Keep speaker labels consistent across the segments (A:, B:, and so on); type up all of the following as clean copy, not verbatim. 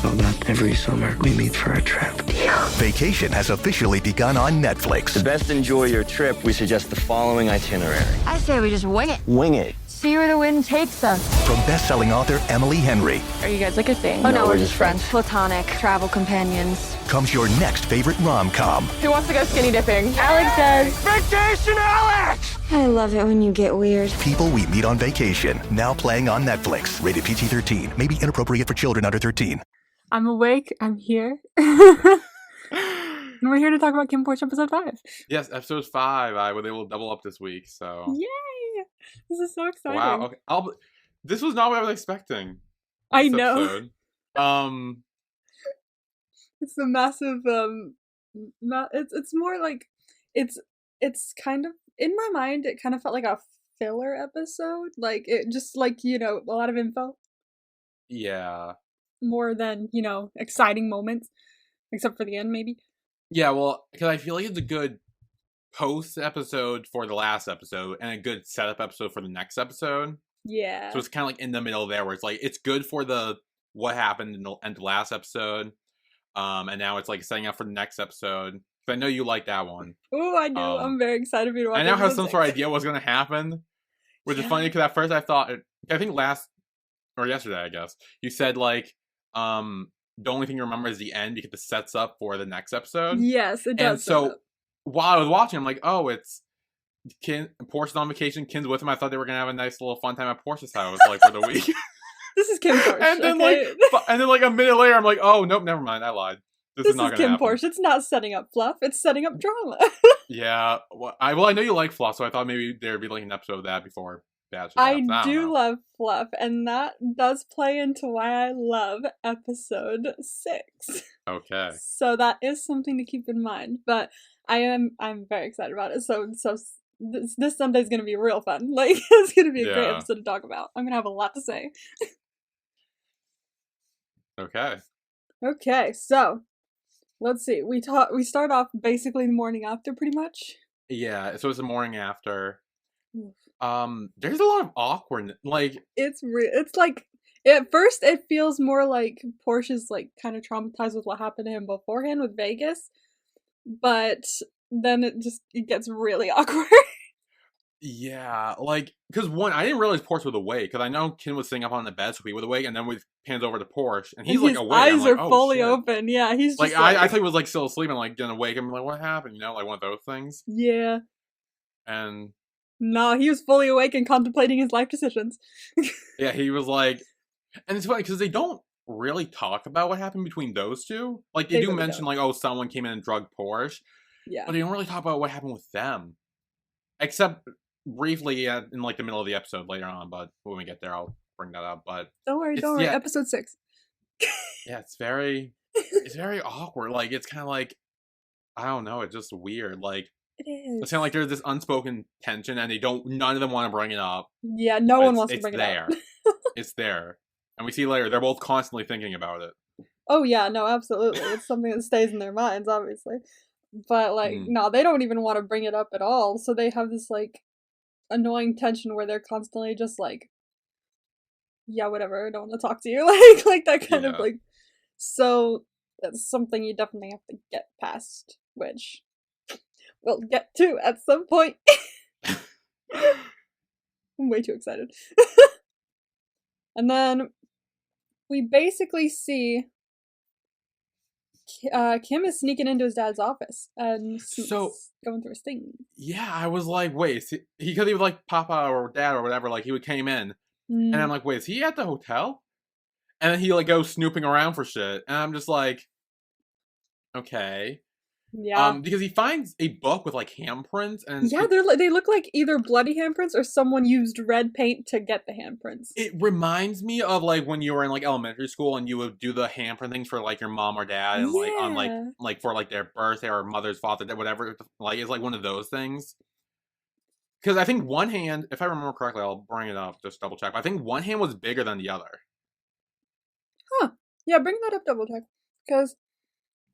A: So that every summer we meet for a trip.
B: Vacation has officially begun on Netflix.
C: To best enjoy your trip, we suggest the following itinerary.
D: I say we just wing it.
C: Wing it.
D: See where the wind takes us.
B: From best-selling author Emily Henry
D: Are you guys like a thing?
C: No, we're just friends.
D: Platonic travel companions.
B: comes your next favorite rom-com.
D: Who wants to go skinny dipping? Alex does.
C: Vacation, Alex!
D: I love it when you get weird.
B: People We Meet on Vacation, now playing on Netflix. Rated PG-13. May be inappropriate for children under 13.
E: I'm awake. I'm here. And we're here to talk about KinnPorsche episode 5.
F: Yes, episode 5. They will double up this week. So
E: Yay! This is so exciting.
F: wow. Okay. This was not what I was expecting.
E: I
F: this
E: know.
F: Episode.
E: It's a massive it's more like it's kind of, in my mind it kind of felt like a filler episode. Like it just, like, you know, a lot of info
F: Yeah.
E: more than, you know, exciting moments, except for the end maybe.
F: Yeah. Well, because I feel like it's a good post episode for the last episode and a good setup episode for the next episode.
E: Yeah.
F: So it's kind of like in the middle there, where it's like it's good for the what happened in the last episode, and now it's like setting up for the next episode. Because I know you like that one.
E: Oh, I do. I'm very excited for you to watch.
F: I now have
E: episode
F: some
E: 6.
F: sort of idea what's going to happen, which is funny because at first I thought, I think yesterday, I guess, you said like, the only thing you remember is the end because it sets up for the next episode.
E: Yes, it does.
F: And so while I was watching, I'm like, oh, it's Porsche's on vacation, Kinn's with him. I thought they were going to have a nice little fun time at Porsche's house, like for the week.
E: This is KinnPorsche.
F: and then
E: okay?
F: like a minute later, I'm like, oh nope, never mind, I lied. This is not going to happen.
E: KinnPorsche. It's not setting up fluff. It's setting up drama.
F: Yeah, well, I know you like fluff, so I thought maybe there'd be like an episode of that before Bad.
E: I do love fluff, and that does play into why I love episode 6.
F: Okay.
E: So that is something to keep in mind. But I'm very excited about it. So this Sunday's gonna be real fun. Like, it's gonna be a great episode to talk about. I'm gonna have a lot to say.
F: Okay.
E: Okay, so let's see. We start off basically the morning after, pretty much.
F: Yeah, so it's the morning after. There's a lot of awkwardness. Like,
E: it's like, at first it feels more like Porsche's like kind of traumatized with what happened to him beforehand with Vegas, but then it gets really awkward.
F: yeah, like, because one, I didn't realize Porsche was awake, because I know Kinn was sitting up on the bed, so he was awake, and then we pans over to Porsche, and he's like
E: his
F: awake.
E: Eyes
F: like,
E: are
F: oh,
E: fully
F: shit.
E: open. Yeah, he's just
F: like I thought he was like still asleep, and like getting awake, and I'm like, what happened? You know, like one of those things.
E: Yeah.
F: And
E: no, he was fully awake and contemplating his life decisions.
F: yeah, he was like, and it's funny because they don't really talk about what happened between those two. Like they do
E: really
F: mention
E: don't.
F: like, oh, someone came in and drugged Porsche,
E: Yeah.
F: but they don't really talk about what happened with them, except briefly in like the middle of the episode later on. But when we get there, I'll bring that up. But
E: Don't worry.
F: yeah.
E: Episode 6.
F: yeah, it's very awkward. Like it's kind of like, I don't know, it's just weird. Like
E: It is.
F: it's kind of like there's this unspoken tension, and none of them want to bring it up.
E: Yeah, no
F: but
E: one wants to bring
F: it's
E: it up.
F: there. It's there, and we see later they're both constantly thinking about it.
E: Oh yeah, no, absolutely. It's something that stays in their minds, obviously. But like, no, they don't even want to bring it up at all. So they have this like annoying tension where they're constantly just like, yeah, whatever, I don't want to talk to you. like that kind of like. So that's something you definitely have to get past, which we'll get to at some point. I'm way too excited. And then we basically see Kim is sneaking into his dad's office and going through his thing.
F: Yeah, I was like, wait, he could have like Papa or Dad or whatever, like he would came in, and I'm like, wait, is he at the hotel? And then he like goes snooping around for shit, and I'm just like, okay.
E: Yeah.
F: Because he finds a book with like handprints, and
E: yeah, they look like either bloody handprints or someone used red paint to get the handprints.
F: It reminds me of like when you were in like elementary school and you would do the handprint things for like your mom or dad, and like on like for like their birthday or mother's, father, whatever. Like it's like one of those things. Because I think one hand, if I remember correctly, I'll bring it up, just double check. I think one hand was bigger than the other.
E: Huh. Yeah, bring that up, double check. Because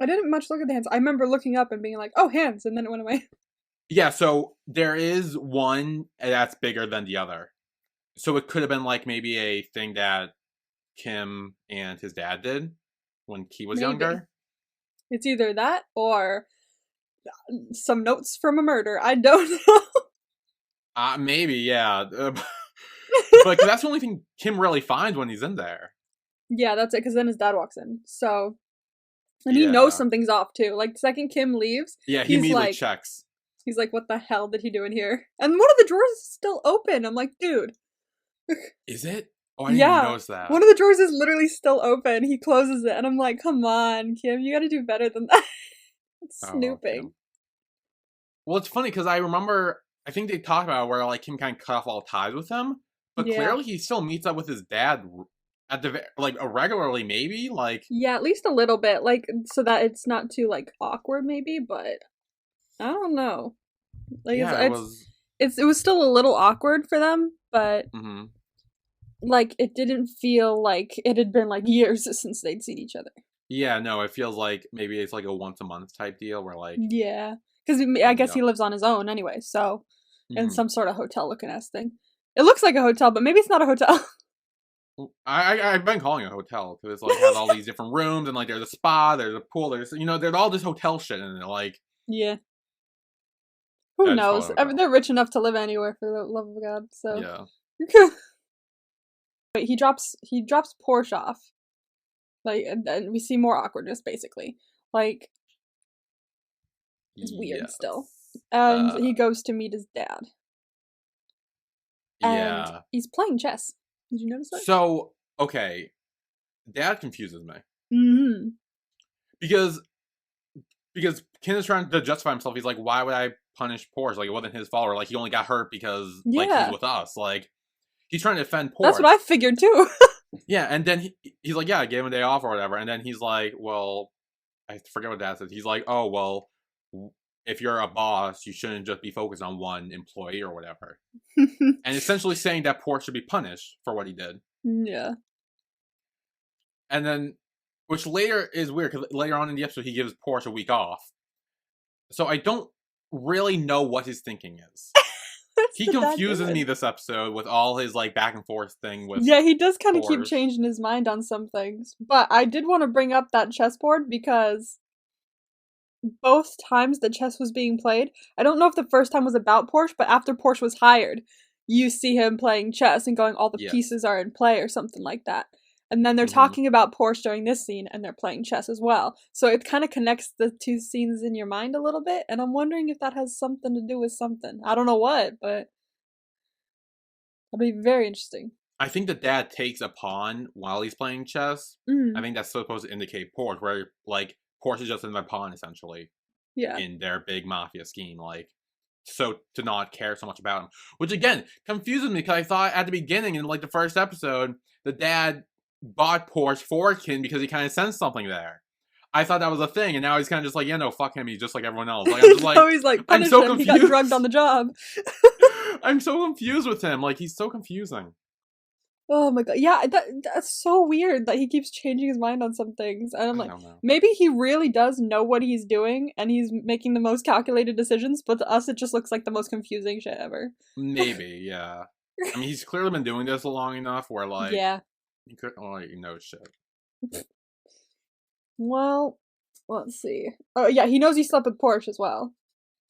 E: I didn't much look at the hands. I remember looking up and being like, oh, hands, and then it went away.
F: Yeah, so there is one that's bigger than the other. So it could have been like maybe a thing that Kim and his dad did. when he was
E: Maybe.
F: younger.
E: It's either that or some notes from a murder. I don't know.
F: Maybe, yeah. But that's the only thing Kim really finds when he's in there.
E: Yeah, that's it, because then his dad walks in. So, and he knows something's off, too. Like, the second Kim leaves,
F: yeah, he immediately checks.
E: He's like, what the hell did he do in here? And one of the drawers is still open. I'm like, dude.
F: Is it? Oh, I didn't even notice that.
E: One of the drawers is literally still open. He closes it, and I'm like, come on, Kim, you gotta do better than that. It's snooping.
F: Well, it's funny, because I remember, I think they talked about it where, like, Kim kind of cut off all ties with him, but clearly he still meets up with his dad at the, like, regularly, maybe? Like...
E: Yeah, at least a little bit, like, so that it's not too, like, awkward, maybe, but I don't know. Like,
F: yeah,
E: it was still a little awkward for them, but...
F: Mm-hmm.
E: Like, it didn't feel like it had been, like, years since they'd seen each other.
F: Yeah, no, it feels like maybe it's like a once-a-month type deal where, like...
E: Yeah. Because I guess he lives on his own anyway, so... In some sort of hotel-looking-ass thing. It looks like a hotel, but maybe it's not a hotel.
F: I've been calling it a hotel, because it's, like, has all these different rooms, and, like, there's a spa, there's a pool, there's all this hotel shit in it, like...
E: Yeah. Who knows? I mean, they're rich enough to live anywhere, for the love of God, so... Yeah. He drops Porsche off, like, and we see more awkwardness. Basically, like, it's weird still, and he goes to meet his dad. And he's playing chess. Did you notice that?
F: So okay, Dad confuses me.
E: Mm-hmm.
F: Because Kinn is trying to justify himself. He's like, why would I punish Porsche? Like, it wasn't his fault, or like he only got hurt because like he's with us. Like. He's trying to defend Porsche.
E: That's what I figured too.
F: Yeah, and then he's like, yeah, I gave him a day off or whatever. And then he's like, well, I forget what Dad says. He's like, oh, well, if you're a boss, you shouldn't just be focused on one employee or whatever. And essentially saying that Porsche should be punished for what he did.
E: Yeah.
F: And then, which later is weird, because later on in the episode, he gives Porsche a week off. So I don't really know what his thinking is. He confuses me this episode with all his, like, back and forth thing with...
E: Yeah, he does kind of keep changing his mind on some things. But I did want to bring up that chessboard because both times the chess was being played, I don't know if the first time was about Porsche, but after Porsche was hired, you see him playing chess and going, all the pieces are in play or something like that. And then they're talking about Porsche during this scene, and they're playing chess as well. So it kind of connects the two scenes in your mind a little bit, and I'm wondering if that has something to do with something. I don't know what, but it'll be very interesting.
F: I think the dad takes a pawn while he's playing chess. I think that's supposed to indicate Porsche, where, like, Porsche is just another pawn, essentially. Yeah. In their big mafia scheme, like, so to not care so much about him. Which, again, confuses me, because I thought at the beginning, in, like, the first episode, the dad bought Porsche for Kinn because he kind of sensed something there. I thought that was a thing, and now he's kind of just like, yeah, no, fuck him, he's just like everyone else. Like, I'm just like,
E: he's like, I'm so confused. He got drugged on the job.
F: I'm so confused with him. Like, he's so confusing.
E: Oh my god, yeah, that's so weird that he keeps changing his mind on some things. And I'm like, maybe he really does know what he's doing, and he's making the most calculated decisions, but to us it just looks like the most confusing shit ever.
F: Maybe, yeah. I mean, he's clearly been doing this long enough where, like,
E: yeah.
F: You couldn't really know shit.
E: Well, let's see. Oh, yeah, he knows he slept with Porsche as well.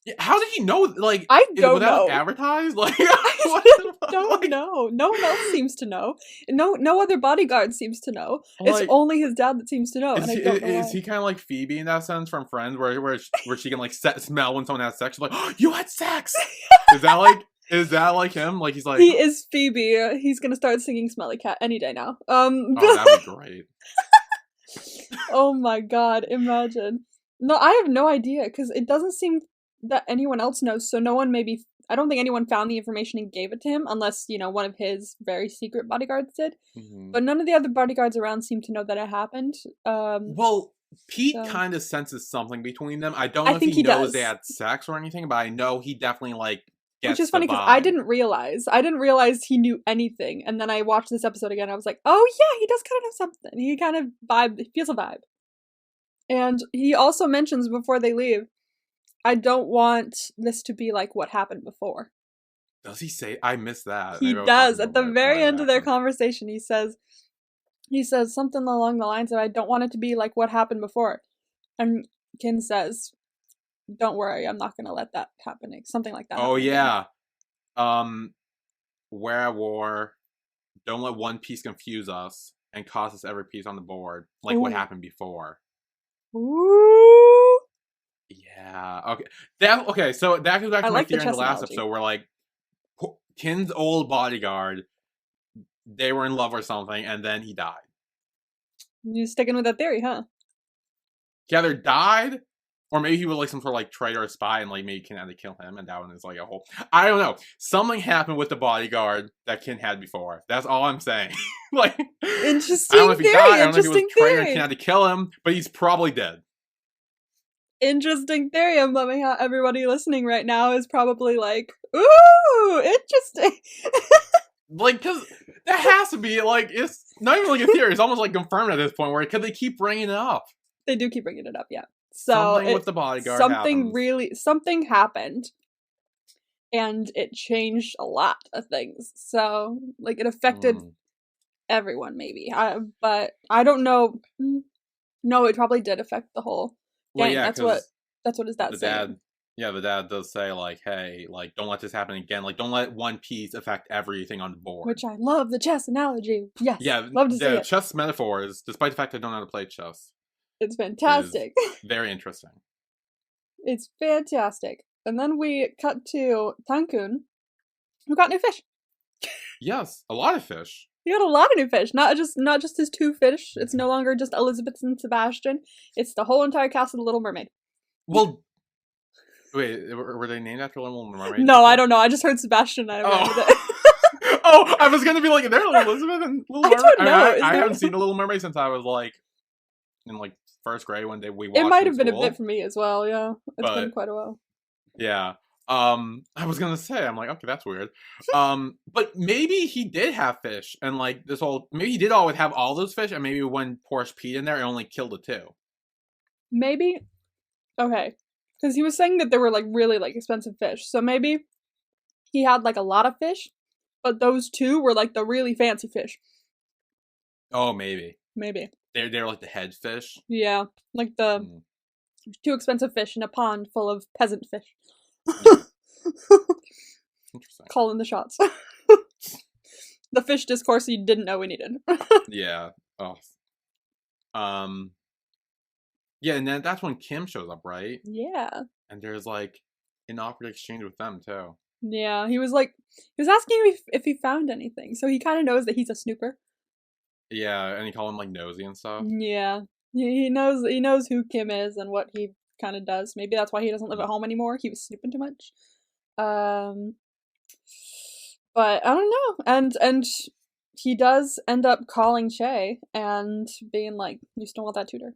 F: Yeah, how did he know? Like,
E: I don't know.
F: Advertised? Like,
E: I don't know. No one else seems to know. No other bodyguard seems to know. Like, it's only his dad that seems to know. And I don't know
F: is he kind of like Phoebe in that sense from Friends, where she can like smell when someone has sex? She's like, oh, you had sex. Is that like him? Like, he's like,
E: he is Phoebe. He's gonna start singing "Smelly Cat" any day now.
F: Oh, that'd be great.
E: Oh my god! Imagine. No, I have no idea because it doesn't seem that anyone else knows. So no one I don't think anyone found the information and gave it to him, unless one of his very secret bodyguards did. But none of the other bodyguards around seem to know that it happened.
F: Well, Pete kind of senses something between them. I don't know if he knows they had sex or anything, but I know he definitely like.
E: Which is funny because I didn't realize he knew anything, and then I watched this episode again. I was like, oh yeah, he does kind of know something. He kind of feels a vibe. And he also mentions before they leave, I don't want this to be like what happened before.
F: Does he say? I missed that.
E: He does. At the very end of their conversation, he says, he says something along the lines of, I don't want it to be like what happened before. And Kinn says, don't worry, I'm not going to let that happen. Something like that.
F: Oh, yeah. We're at war. Don't let one piece confuse us and cost us every piece on the board. Like what happened before.
E: Ooh.
F: Yeah. Okay. So that goes back to my theory in the last episode where, like, Kinn's old bodyguard, they were in love or something, and then he died.
E: You sticking with that theory, huh?
F: He either died, or maybe he was like some sort of like traitor or spy, and like maybe Kinn had to kill him, and that one is like a whole. I don't know. Something happened with the bodyguard that Kinn had before. That's all I'm saying. Like,
E: interesting
F: I don't know if he
E: theory.
F: died. I don't know if he was
E: Interesting
F: a traitor and
E: theory.
F: Kinn had to kill him, but he's probably dead.
E: Interesting theory. I'm loving how everybody listening right now is probably like, ooh, interesting.
F: Like, because that has to be, like, it's not even like a theory. It's almost like confirmed at this point, where because they keep bringing it up.
E: They do keep bringing it up, yeah. So
F: something with the bodyguard
E: something happened, and it changed a lot of things. So, like, it affected everyone, maybe. But I don't know. No, it probably did affect the whole gang.
F: Yeah,
E: that's what his dad said.
F: Yeah, the dad does say, like, hey, like, don't let this happen again. Like, don't let one piece affect everything on the board.
E: Which I love the chess analogy. Yes.
F: Yeah,
E: love to see it.
F: Chess metaphors, despite the fact I don't know how to play chess.
E: It's fantastic.
F: Very interesting.
E: It's fantastic. And then we cut to Tankun, who got new fish.
F: Yes, a lot of fish.
E: He got a lot of new fish. Not just his 2 fish. It's no longer just Elizabeth and Sebastian. It's the whole entire cast of The Little Mermaid.
F: Well, wait, were they named after Little Mermaid?
E: No, I don't know. I just heard Sebastian and I remembered it.
F: Oh, I was gonna be like, is there Elizabeth and Little Mermaid?
E: I don't know.
F: I haven't seen The Little Mermaid since I was like in like first grade when we watched it.
E: It might have been a bit for me as well, yeah. It's been quite a while.
F: Yeah. I was gonna say, I'm like, okay, that's weird. But maybe he did have fish, and like this whole, maybe he did always have all those fish, and maybe when Porsche peed in there, it only killed the 2.
E: Maybe. Okay. Because he was saying that there were like really like expensive fish, so maybe he had like a lot of fish, but those 2 were like the really fancy fish.
F: Oh, maybe.
E: Maybe.
F: They're like the head fish.
E: Yeah, like the 2 expensive fish in a pond full of peasant fish.
F: Interesting.
E: Calling the shots. The fish discourse you didn't know we needed.
F: Yeah. Oh. Yeah, and then that's when Kim shows up, right?
E: Yeah.
F: And there's like an awkward exchange with them too.
E: Yeah, he was asking if he found anything, so he kind of knows that he's a snooper.
F: Yeah, and he called him like nosy and stuff.
E: Yeah, he knows who Kim is and what he kind of does. Maybe that's why he doesn't live at home anymore. He was snooping too much. But I don't know. And he does end up calling Che and being like, "You still want that tutor?"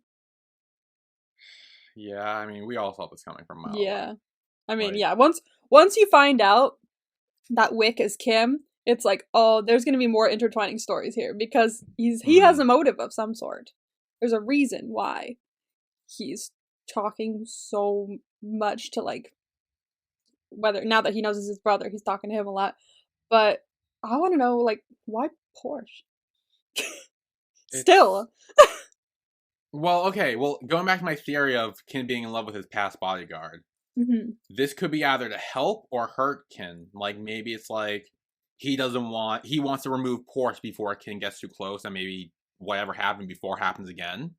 F: Yeah, I mean, we all saw this coming from miles.
E: Yeah, I mean, yeah. Once you find out that Wick is Kim, it's like, oh, there's gonna be more intertwining stories here because he has a motive of some sort. There's a reason why he's talking so much to like, whether now that he knows it's his brother, he's talking to him a lot. But I want to know, like, why Porsche? Still.
F: Well, okay. Well, going back to my theory of Kinn being in love with his past bodyguard, this could be either to help or hurt Kinn. Like, maybe it's like he wants to remove Porsche before Kinn gets too close, and maybe whatever happened before happens again.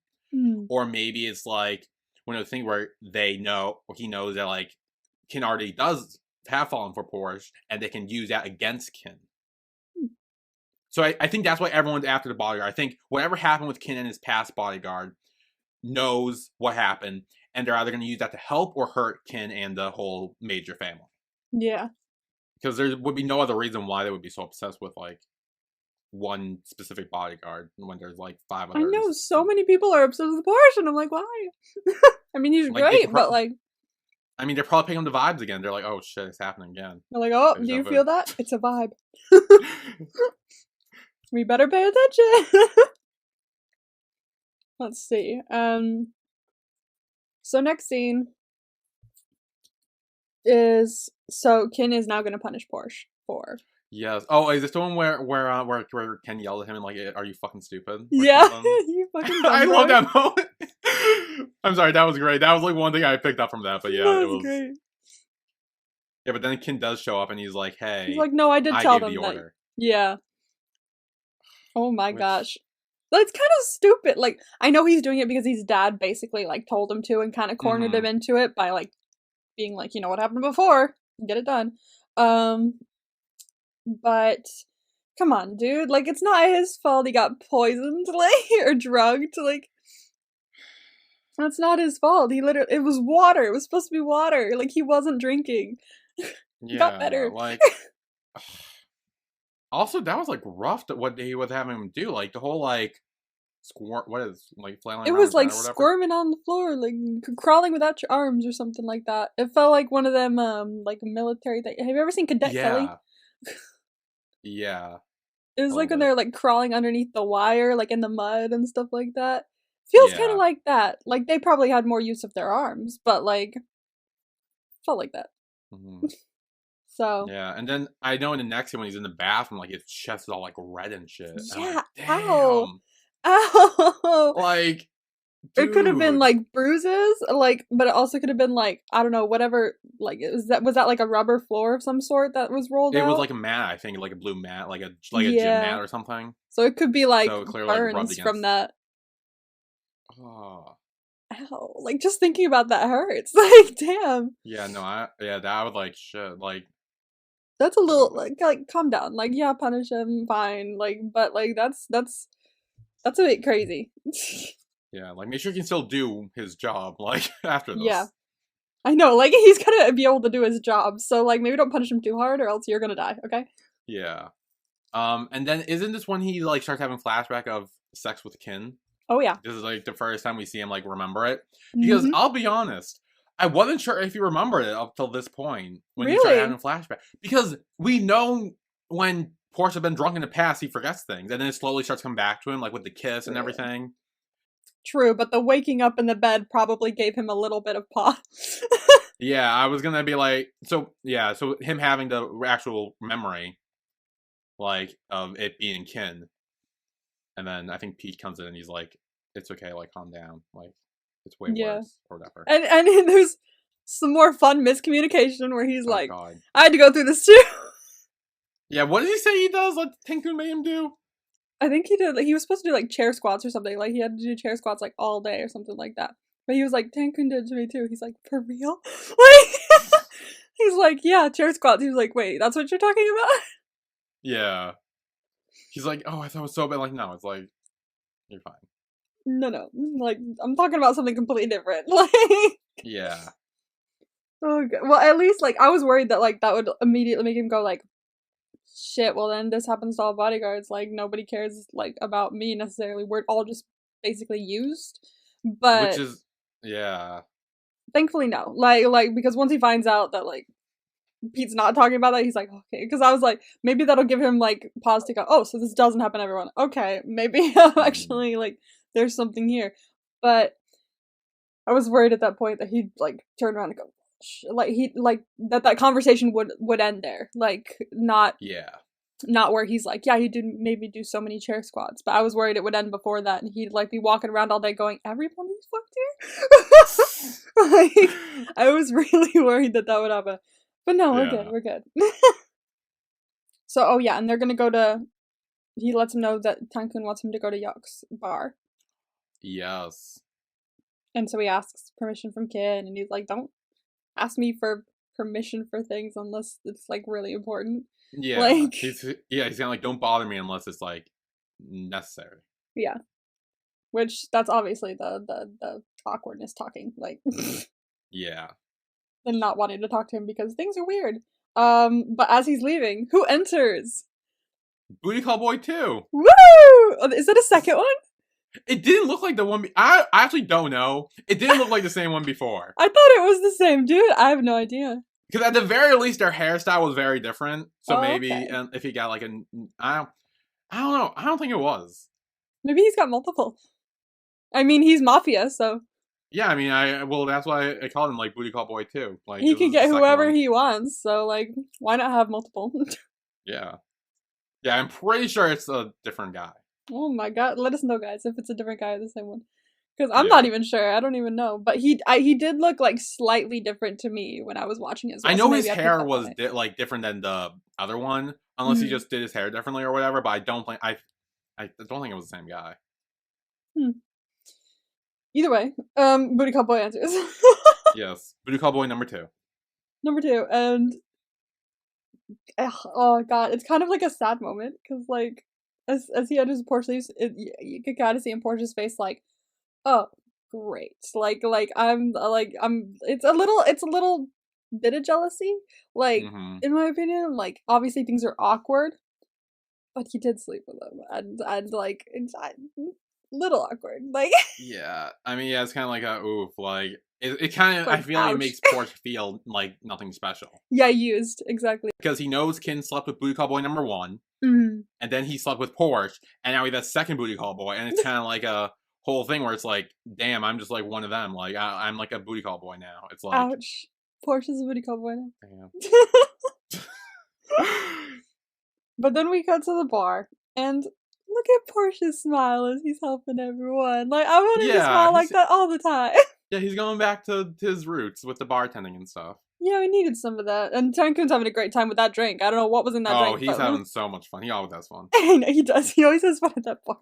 F: Or maybe it's like one of the things where he knows that like Kinn already does have fallen for Porsche, and they can use that against Kinn. So I think that's why everyone's after the bodyguard. I think whatever happened with Kinn and his past bodyguard knows what happened, and they're either going to use that to help or hurt Kinn and the whole major family.
E: Yeah.
F: Because there would be no other reason why they would be so obsessed with like one specific bodyguard when there's like 5 others.
E: I know so many people are obsessed with Porsche, and I'm like, why? I mean, he's like, great, but like,
F: I mean, they're probably picking up the vibes again. They're like, oh shit, it's happening again.
E: They're like, oh, do you feel that? It's a vibe. We better pay attention. Let's see. So next scene is, so Kinn is now going to punish Porsche for
F: Yes. Oh, is this the one where Ken yelled at him and like, "Are you fucking stupid?" Or
E: Yeah,
F: something?
E: you fucking
F: I
E: dumb
F: love
E: boy.
F: that moment. I'm sorry, that was great. That was like one thing I picked up from that. But yeah,
E: That
F: it
E: was
F: was.
E: great.
F: Yeah, but then Ken does show up and he's like, "Hey,
E: He's like, no, I did
F: I
E: tell
F: gave
E: them
F: the
E: that.
F: order."
E: Yeah. Oh my
F: Which,
E: gosh. That's kind of stupid. Like, I know he's doing it because his dad basically, like, told him to and kind of cornered him into it by, like, being like, you know what happened before? Get it done. But, come on, dude. Like, it's not his fault he got poisoned, like, or drugged. Like, that's not his fault. It was water. It was supposed to be water. Like, he wasn't drinking. He got better.
F: like. Also, that was like rough. What he was having him do, like the whole like what is like flailing
E: It
F: around
E: was
F: his
E: like
F: bed or whatever.
E: squirming on the floor, like crawling without your arms or something like that. It felt like one of them, like a military thing. Have you ever seen Cadet Kelly?
F: Yeah.
E: It was
F: A
E: like when
F: little
E: they're like crawling underneath the wire, like in the mud and stuff like that. Feels kind
F: Yeah.
E: of like that. Like they probably had more use of their arms, but like felt like that.
F: Mhm.
E: So
F: Yeah, and then I know in the next scene when he's in the bathroom, like his chest is all like red and shit. And I'm
E: yeah,
F: like,
E: ow,
F: damn.
E: ow.
F: Like,
E: It could have been
F: dude.
E: like bruises, like, but it also could have been like I don't know, whatever. Like, was that like a rubber floor of some sort that was rolled
F: It
E: out?
F: was like a mat, I think, like a blue mat, like a gym
E: Yeah.
F: mat or something.
E: So it could be like
F: So clearly, like, rubbed
E: burns from
F: against.
E: that.
F: Oh.
E: Ow! Like just thinking about that hurts. Like, damn,
F: Yeah, no, that would like shit, like.
E: that's a little
F: Ugh.
E: like calm down. Like, yeah, punish him, fine. Like, but like that's a bit crazy.
F: Yeah, like make sure he can still do his job, like after this.
E: Yeah. I know, like he's gonna be able to do his job, so like maybe don't punish him too hard, or else you're gonna die. Okay.
F: Yeah. And then isn't this when he like starts having flashback of sex with Kinn?
E: Oh yeah.
F: This is like the first time we see him like remember it. Because
E: Mhm.
F: I'll be honest, I wasn't sure if he remembered it up till this point when he
E: Really?
F: started having flashback. Because we know when Porsche had been drunk in the past, he forgets things, and then it slowly starts coming back to him, like with the kiss and
E: Yeah.
F: everything.
E: True, but the waking up in the bed probably gave him a little bit of pause.
F: Yeah, I was gonna be like, so him having the actual memory, like of it being Kinn, and then I think Pete comes in and he's like, "It's okay, like calm down, like it's way
E: Yeah.
F: worse or whatever."
E: And there's some more fun miscommunication where he's
F: Oh
E: like,
F: god.
E: I had to go through this too.
F: Yeah, what does he say he does? Like Tenku made him do?
E: I think he did. Like, he was supposed to do like chair squats or something. Like he had to do chair squats like all day or something like that. But he was like, Tankun did to me too. He's like, for real? Like, he's like, yeah, chair squats. He was like, wait, that's what you're talking about?
F: Yeah. He's like, oh, I thought it was so bad. Like, no, it's like, you're fine.
E: No. Like, I'm talking about something completely different. Like,
F: Yeah.
E: oh god. Well, at least like I was worried that like that would immediately make him go like, shit. Well, then this happens to all bodyguards. Like nobody cares like about me necessarily. We're all just basically used. But
F: Which is, yeah.
E: thankfully, no. Like because once he finds out that like Pete's not talking about that, he's like, okay. Because I was like, maybe that'll give him like pause to go, oh, so this doesn't happen to everyone. Okay, maybe I'm actually like there's something here. But I was worried at that point that he'd like turn around and go, like he like that conversation would end there, like not where he's like, yeah, he did maybe do so many chair squats, but I was worried it would end before that and he'd like be walking around all day going, everybody's fucked here. Like I was really worried that would happen, but no, we're good. So oh yeah, and they're gonna go to, he lets him know that Tankun wants him to go to Yuck's bar.
F: Yes.
E: And so he asks permission from Kinn, and he's like, don't ask me for permission for things unless it's like really important.
F: Yeah.
E: Like,
F: He's gonna like, don't bother me unless it's like necessary.
E: yeah. Which that's obviously the awkwardness talking, like
F: Yeah.
E: and not wanting to talk to him because things are weird. But as he's leaving, who enters?
F: Booty Call Boy 2.
E: Woo! Oh, is it a second one?
F: It didn't look like the one. I actually don't know. It didn't look like the same one before.
E: I thought it was the same dude. I have no idea.
F: Because at the very least, their hairstyle was very different. So
E: Oh,
F: maybe,
E: okay.
F: and if he got like I don't know. I don't think it was.
E: Maybe he's got multiple. I mean, he's mafia, so
F: Yeah, I mean, well, that's why I called him like Booty Call Boy 2. Like
E: he
F: this
E: can
F: is the
E: get
F: second
E: whoever
F: one.
E: he wants. So like, why not have multiple?
F: Yeah. Yeah, I'm pretty sure it's a different guy.
E: Oh my god, let us know, guys, if it's a different guy or the same one. Because I'm
F: Yeah.
E: not even sure. I don't even know. But he did look like slightly different to me when I was watching it as well.
F: I
E: so
F: know
E: maybe
F: his
E: I picked
F: hair
E: up on
F: was
E: it.
F: like different than the other one, unless he
E: Mhm.
F: just did his hair differently or whatever. But I don't think I don't think it was the same guy.
E: Either way, booty call boy answers.
F: Yes, Voodoo Cowboy number 2.
E: Number 2, and oh god, it's kind of like a sad moment because like as he enters the Porsche, you could kind of see in Porsche's face like, oh great, I'm it's a little bit of jealousy, like
F: Mm-hmm.
E: in my opinion, like obviously things are awkward, but he did sleep with him, and like it's little awkward, like
F: Yeah, I mean, yeah, it's kind of like a oof, like it kind of.
E: like
F: I feel like it
E: ouch.
F: makes Porsche feel like nothing special
E: Yeah, used exactly.
F: because he knows Kinn slept with Booty Call Boy number 1,
E: Mhm.
F: and then he slept with Porsche, and now he's that second Booty Call Boy, and it's kind of like a whole thing where it's like, damn, I'm just like one of them. Like I'm like a Booty Call Boy now. It's like,
E: Ouch. Porsche's a booty call boy now.
F: damn.
E: But then we cut to the bar, and look at Porsche's smile as he's helping everyone. Like, I want him to
F: Yeah,
E: smile like
F: he's-
E: that all the time.
F: Yeah, he's going back to his roots with the bartending and stuff.
E: Yeah, we needed some of that. And Tankun's having a great time with that drink. I don't know what was in that
F: Oh,
E: drink.
F: he's
E: but-
F: having so much fun. He always has fun.
E: I know he does. He always has fun at that bar.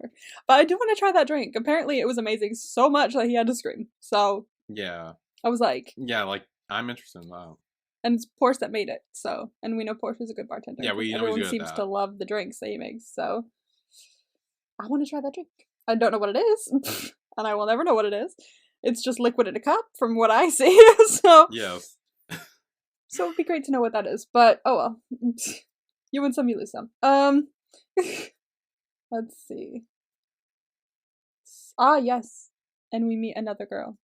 E: But I do want to try that drink. Apparently, it was amazing so much that he had to scream. So
F: Yeah,
E: I was like,
F: yeah, like I'm interested in that.
E: and it's Porsche that made it. So, and we know Porsche's a good bartender.
F: Yeah, we know he's
E: everyone
F: good at
E: seems
F: that.
E: to love the drinks that he makes. So I want to try that drink. I don't know what it is, and I will never know what it is. It's just liquid in a cup, from what I see. So
F: Yes.
E: so it'd be great to know what that is. But oh well, you win some, you lose some. Let's see. Ah yes, and we meet another girl.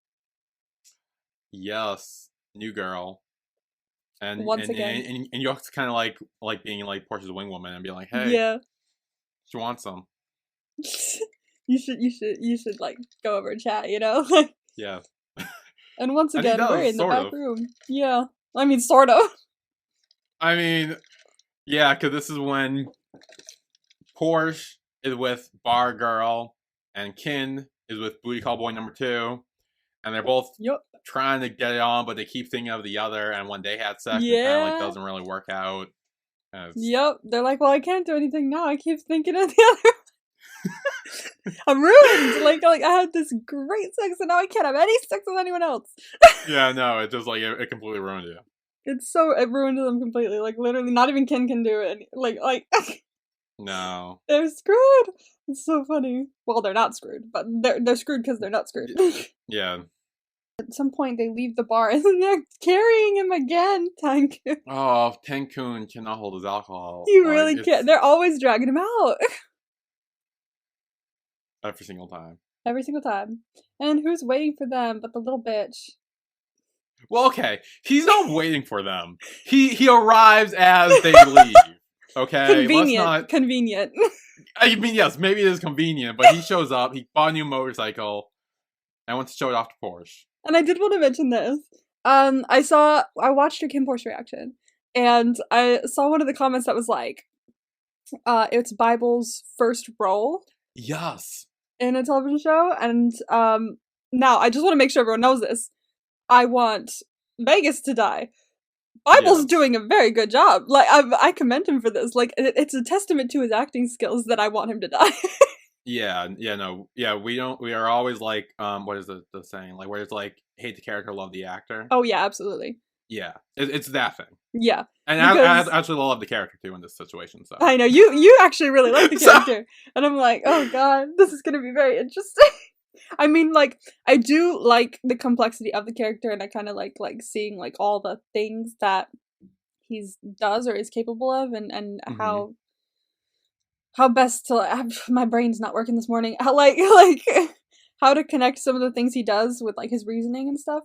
F: Yes, new girl. And
E: Once
F: and,
E: again.
F: and you have to kind of like being like Porsche's wing woman and be like, hey,
E: Yeah.
F: she wants some.
E: you should like go over and chat, you know? Like,
F: Yeah.
E: and once
F: And he
E: again, we're
F: does,
E: in the
F: sort
E: back
F: of.
E: room. Yeah. I mean, sort of.
F: I mean, yeah, because this is when Porsche is with Bar Girl and Kinn is with Booty Call Boy number 2, and they're both
E: Yup.
F: trying to get it on, but they keep thinking of the other. And when they had sex, it kind of
E: Yeah.
F: like doesn't really work out. And it's-
E: Yep. They're like, well, I can't do anything now. I keep thinking of the other. I'm ruined. Like I had this great sex, and now I can't have any sex with anyone else.
F: Yeah, no, it just like it completely ruined you.
E: It ruined them completely. Like literally, not even Ken can do it. Like
F: No.
E: they're screwed. It's so funny. Well, they're not screwed, but they're screwed because they're not screwed.
F: Yeah.
E: At some point, they leave the bar and then they're carrying him again. Tank.
F: Oh, Tenkun cannot hold his alcohol.
E: You
F: Like,
E: really
F: it's
E: can't. They're always dragging him out
F: every single time.
E: every single time. And who's waiting for them but the little bitch?
F: Well, okay, he's not waiting for them. He arrives as they leave. Okay,
E: Convenient.
F: let's not.
E: Convenient.
F: I mean, yes, maybe it is convenient, but he shows up. He bought a new motorcycle and wants to show it off to Porsche.
E: And I did want to mention this. I watched a KinnPorsche reaction, and I saw one of the comments that was like, it's Bible's first role
F: Yes.
E: in a television show, and now I just want to make sure everyone knows this. I want Vegas to die. Bible's
F: Yes.
E: doing a very good job. Like I commend him for this. Like it's a testament to his acting skills that I want him to die.
F: Yeah. No. Yeah. We are always like, what is the saying? Like, where it's like, hate the character, love the actor.
E: Oh yeah, absolutely.
F: Yeah. It's that thing.
E: Yeah,
F: And
E: Because-
F: I actually love the character too in this situation. So.
E: I know you actually really like the
F: So-
E: character, and I'm like, oh god, this is gonna be very interesting. I mean, like, I do like the complexity of the character, and I kind of like seeing like all the things that he's does or is capable of, and
F: Mhm.
E: how best to. My brain's not working this morning. How how to connect some of the things he does with like his reasoning and stuff.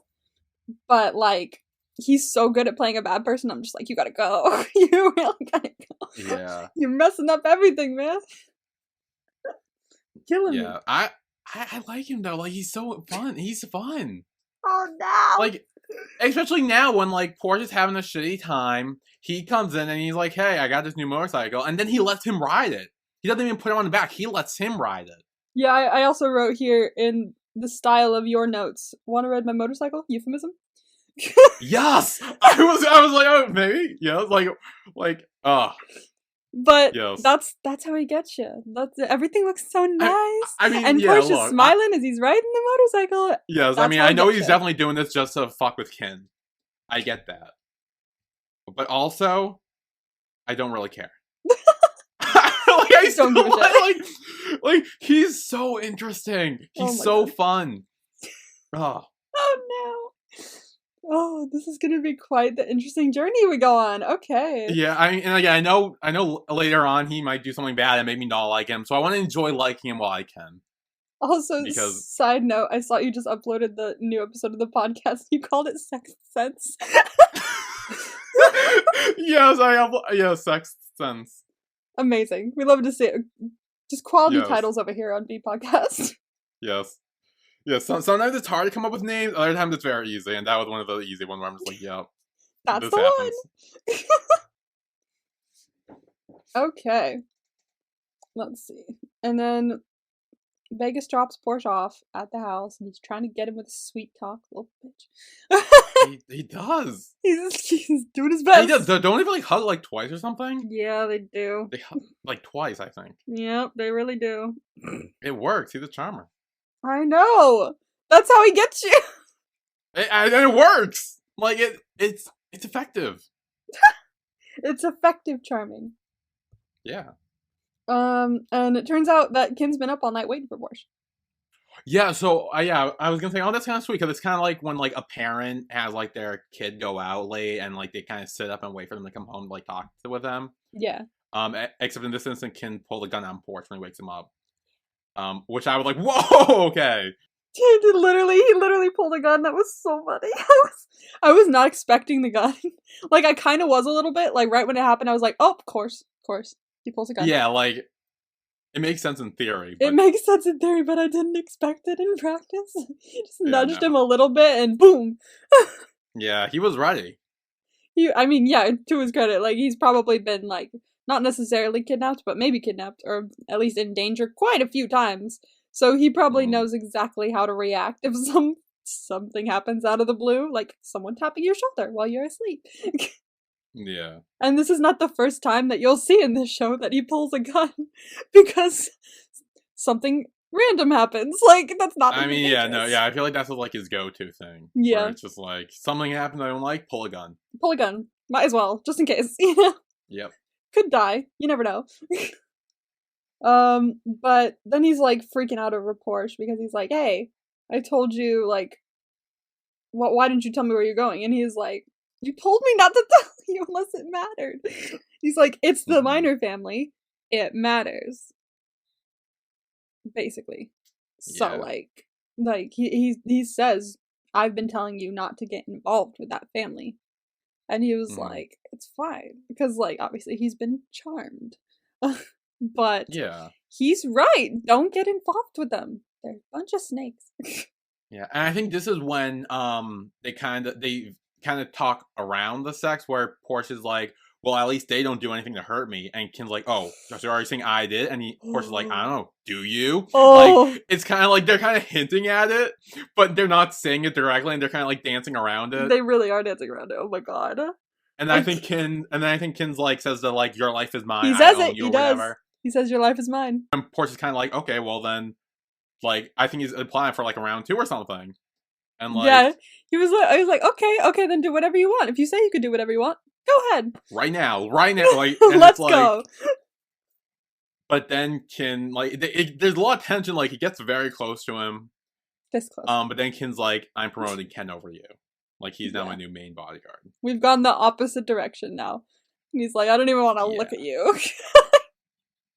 E: But like, he's so good at playing a bad person. I'm just like, you gotta go. You really gotta go.
F: Yeah.
E: You're messing up everything, man. Killing me.
F: Yeah. I like him though. Like he's so fun. He's fun.
E: Oh no.
F: Like Especially now when, like, Porsche's having a shitty time, he comes in and he's like, hey, I got this new motorcycle, and then he lets him ride it. He doesn't even put it on the back, he lets him ride it.
E: Yeah, I also wrote here in the style of your notes, wanna ride my motorcycle? Euphemism?
F: Yes! I was like, oh, maybe? Yeah,
E: But
F: yes.
E: that's how he gets you. Everything looks so nice.
F: I mean,
E: and
F: yeah,
E: Porsche's
F: look,
E: smiling as he's riding the motorcycle.
F: Yes, I
E: That's
F: mean,
E: how
F: I
E: he
F: know
E: gets
F: he's
E: you.
F: definitely doing this just to fuck with Kinn. I get that. But also, I don't really care. I still
E: don't give a shit.
F: like, he's so interesting. He's so fun. Oh.
E: Oh no. Oh, this is gonna be quite the interesting journey we go on. Okay.
F: Yeah, I know later on he might do something bad and make me not like him, so I want to enjoy liking him while I can.
E: Also, side note, I saw you just uploaded the new episode of the podcast. You called it Sixth Sense.
F: Yes, Sixth Sense.
E: Amazing. We love to see it. Just quality titles over here on B Podcast.
F: Yes. Yes, sometimes it's hard to come up with names, other times it's very easy, and that was one of the easy ones where I'm just like, yeah.
E: That's the happens. One. Okay. Let's see. And then Vegas drops Porsche off at the house, and he's trying to get him with a sweet talk, little bitch.
F: he does.
E: He's doing his best.
F: He does. Don't even like hug like twice or something?
E: Yeah, they do.
F: They hug like twice, I think.
E: Yep, they really do.
F: It works. He's a charmer.
E: I know. That's how he gets you.
F: And it works. Like it's effective.
E: It's effective charming.
F: Yeah.
E: And it turns out that Kinn's been up all night waiting for Porsche.
F: Yeah, so I was gonna say, oh, that's kind of sweet because it's kind of like when like a parent has like their kid go out late and like they kind of sit up and wait for them to come home to like talk with them.
E: Yeah.
F: Except in this instance, Kinn pulled a gun on Porsche when he wakes him up. Which I was like, whoa, okay.
E: He literally pulled a gun. That was so funny. I was not expecting the gun. Like, I kind of was a little bit. Like, right when it happened, I was like, oh, of course. He pulls a gun.
F: Yeah, like, it makes sense in theory. But...
E: It makes sense in theory, but I didn't expect it in practice. Just nudged him a little bit, and boom.
F: Yeah, he was ready.
E: To his credit, like, he's probably been, like, not necessarily kidnapped, but maybe kidnapped, or at least in danger quite a few times. So he probably knows exactly how to react if something happens out of the blue, like someone tapping your shoulder while you're asleep.
F: Yeah.
E: And this is not the first time that you'll see in this show that he pulls a gun because something random happens. Like, that's not
F: I feel like that's like his go-to thing.
E: Yeah.
F: Where it's just like, something happens I don't like, pull a gun.
E: Pull a gun. Might as well, just in case, you know?
F: Yep.
E: Could die. You never know. But then he's like freaking out over Porsche because he's like, hey, I told you, like, why didn't you tell me where you're going? And he's like, you told me not to tell you unless it mattered. He's like, it's the Minor family. It matters. Basically. So, like he says, I've been telling you not to get involved with that family. And he was like, it's fine. Because, like, obviously he's been charmed. But
F: yeah,
E: he's right. Don't get involved with them. They're a bunch of snakes.
F: Yeah, and I think this is when they kind of talk around the sex, where Porsche's like, well, at least they don't do anything to hurt me, and Kinn's like, oh, so you're already saying I did, and Porsche's like, I don't know, do you? Like, it's kind of like they're kind of hinting at it, but they're not saying it directly, and they're kind of like dancing around it.
E: They really are dancing around it. Oh my god.
F: And I think Kinn's like says that like your life is mine.
E: He says it. He does. He says your life is mine.
F: And Porsche's kind of like, okay, well then, like I think he's applying for like a round 2 or something. And like,
E: yeah, he was like, okay, then do whatever you want. If you say you could do whatever you want, go ahead.
F: Right now, like
E: let's go.
F: But then Kinn, like, there's a lot of tension. Like he gets very close to him.
E: This close.
F: But then Kinn's like, I'm promoting Ken over you. Like he's now my new main bodyguard.
E: We've gone the opposite direction now. And he's like, I don't even want to look at you.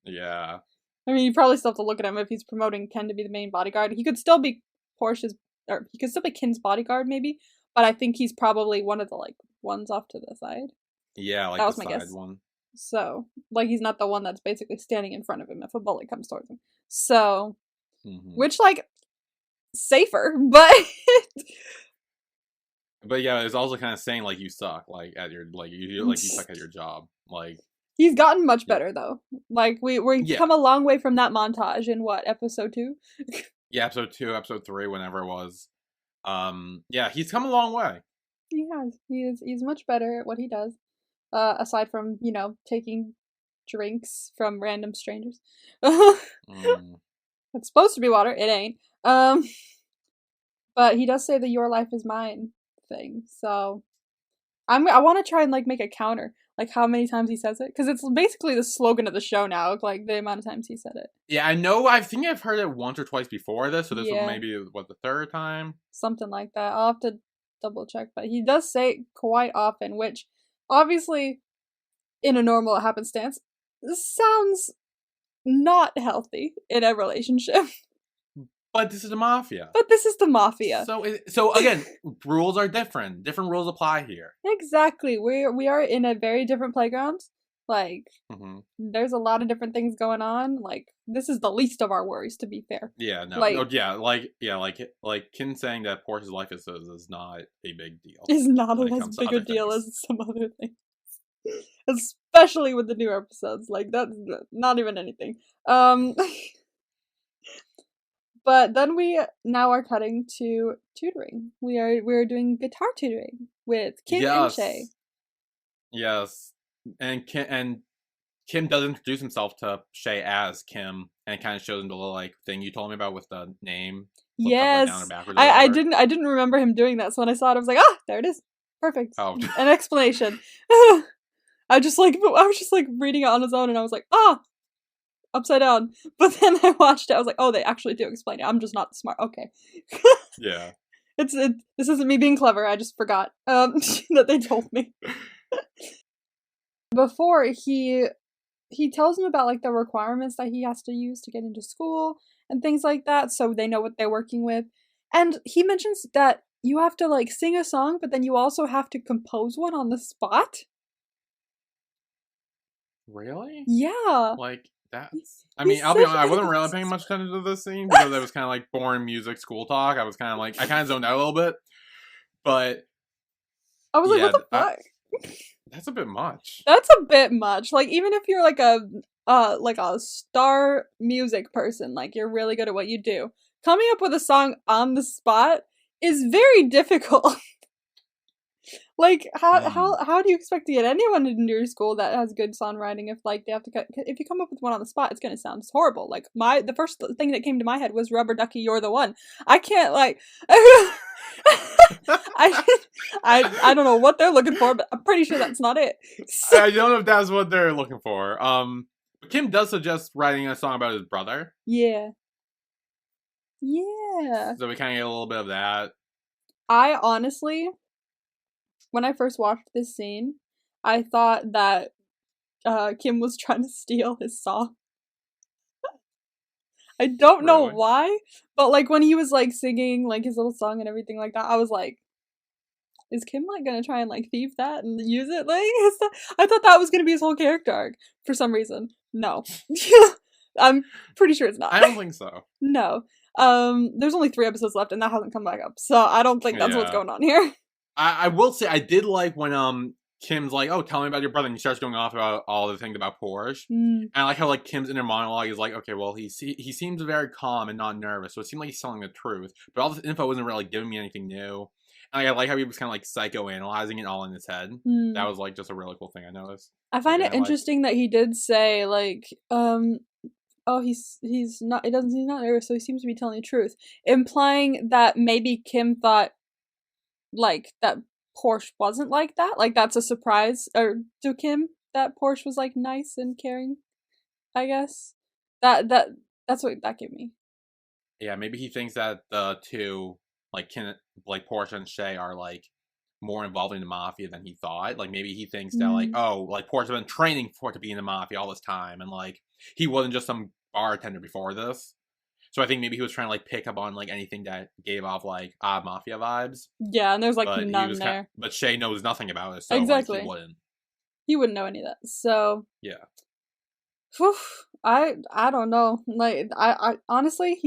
F: Yeah.
E: I mean, you probably still have to look at him if he's promoting Ken to be the main bodyguard. He could still be he could still be Kinn's bodyguard, maybe. But I think he's probably one of the, like, ones off to the side.
F: Yeah, like
E: that was
F: the
E: my
F: side
E: guess.
F: one.
E: So, like, he's not the one that's basically standing in front of him if a bullet comes towards him. So, which, like, safer, but...
F: But yeah, it's also kind of saying like you suck, like at your you suck at your job, like.
E: He's gotten much better though. Like we've
F: Yeah.
E: come a long way from that montage in what, episode 2?
F: Yeah, episode 2, episode 3, whenever it was. Yeah, he's come a long way.
E: He has. He's much better at what he does. Aside from, taking drinks from random strangers. It's supposed to be water, it ain't. But he does say the "your life is mine" thing. So I want to try and like make a counter, like how many times he says it, because it's basically the slogan of the show now, like the amount of times he said it.
F: Yeah, I know. I think I've heard it once or twice before this, so this was
E: Yeah.
F: maybe the third time.
E: Something like that. I'll have to double check, but he does say it quite often, which obviously, in a normal happenstance, sounds not healthy in a relationship.
F: But this is the mafia.
E: But this is the mafia.
F: So again, rules are different. Different rules apply here.
E: Exactly. We are in a very different playground. Like, there's a lot of different things going on. Like, this is the least of our worries, to be fair.
F: Yeah, no,
E: like,
F: like Kinn saying that Porsche's life is not a big deal.
E: Is not as big a deal as some other things. Especially with the new episodes. Like, that's not even anything. But then we now are cutting to tutoring. We're doing guitar tutoring with Kinn and Shay.
F: Yes. And Kim does introduce himself to Shay as Kim, and kind of shows him the little like thing you told me about with the name.
E: Yes, I didn't remember him doing that. So when I saw it, I was like, there it is, perfect.
F: Oh.
E: An explanation. I was just like reading it on his own, and I was like, upside down. But then I watched it. I was like, they actually do explain it. I'm just not smart. Okay.
F: Yeah.
E: This isn't me being clever. I just forgot that they told me. Before he tells him about like the requirements that he has to use to get into school and things like that, so they know what they're working with. And he mentions that you have to like sing a song, but then you also have to compose one on the spot.
F: Really?
E: Yeah.
F: Like that's. I mean, I'll be honest. I wasn't really paying much attention to this scene because it was kind of like boring music school talk. I was kind of like I kind of zoned out a little bit, but
E: I was like, what the fuck?
F: That's a bit much.
E: That's a bit much. Like, even if you're like a star music person, like you're really good at what you do, coming up with a song on the spot is very difficult. Like, how do you expect to get anyone into your school that has good songwriting if like they have to if you come up with one on the spot, it's gonna sound horrible. Like the first thing that came to my head was "Rubber Ducky, You're the One." I can't like. I don't know what they're looking for, but I'm pretty sure that's not it.
F: So, I don't know if that's what they're looking for. But Kim does suggest writing a song about his brother.
E: Yeah.
F: So we kind of get a little bit of that.
E: I honestly, when I first watched this scene, I thought that Kim was trying to steal his song. I don't know why, but like when he was like singing like his little song and everything like that, I was like, is Kim like gonna try and like thief that and use it? Like, I thought that was gonna be his whole character arc for some reason. No. I'm pretty sure it's not.
F: I don't think so.
E: No. There's only 3 episodes left and that hasn't come back up, so I don't think that's what's going on here.
F: I will say I did like when Kim's like, oh, tell me about your brother, and he starts going off about all the things about Porsche. And I like how like Kim's inner monologue is like, okay, well he seems very calm and not nervous, so it seemed like he's telling the truth, but all this info wasn't really giving me anything new. And I like how he was kind of like psychoanalyzing it all in his head. That was like just a really cool thing I noticed.
E: I find it interesting that he did say like, he's not nervous, so he seems to be telling the truth, implying that maybe Kim thought like that Porsche wasn't like that. Like that's a surprise to Kim that Porsche was like nice and caring. I guess that's what that gave me.
F: Yeah, maybe he thinks that the two like Porsche and Shay are like more involved in the mafia than he thought. Like maybe he thinks that like like Porsche has been training for it to be in the mafia all this time, and like he wasn't just some bartender before this. So I think maybe he was trying to like pick up on like anything that gave off like odd mafia vibes.
E: Yeah, and there's like none there.
F: But Shay knows nothing about it, so
E: exactly.
F: Like,
E: he wouldn't know any of that. So
F: yeah.
E: Whew, I don't know. Like I honestly,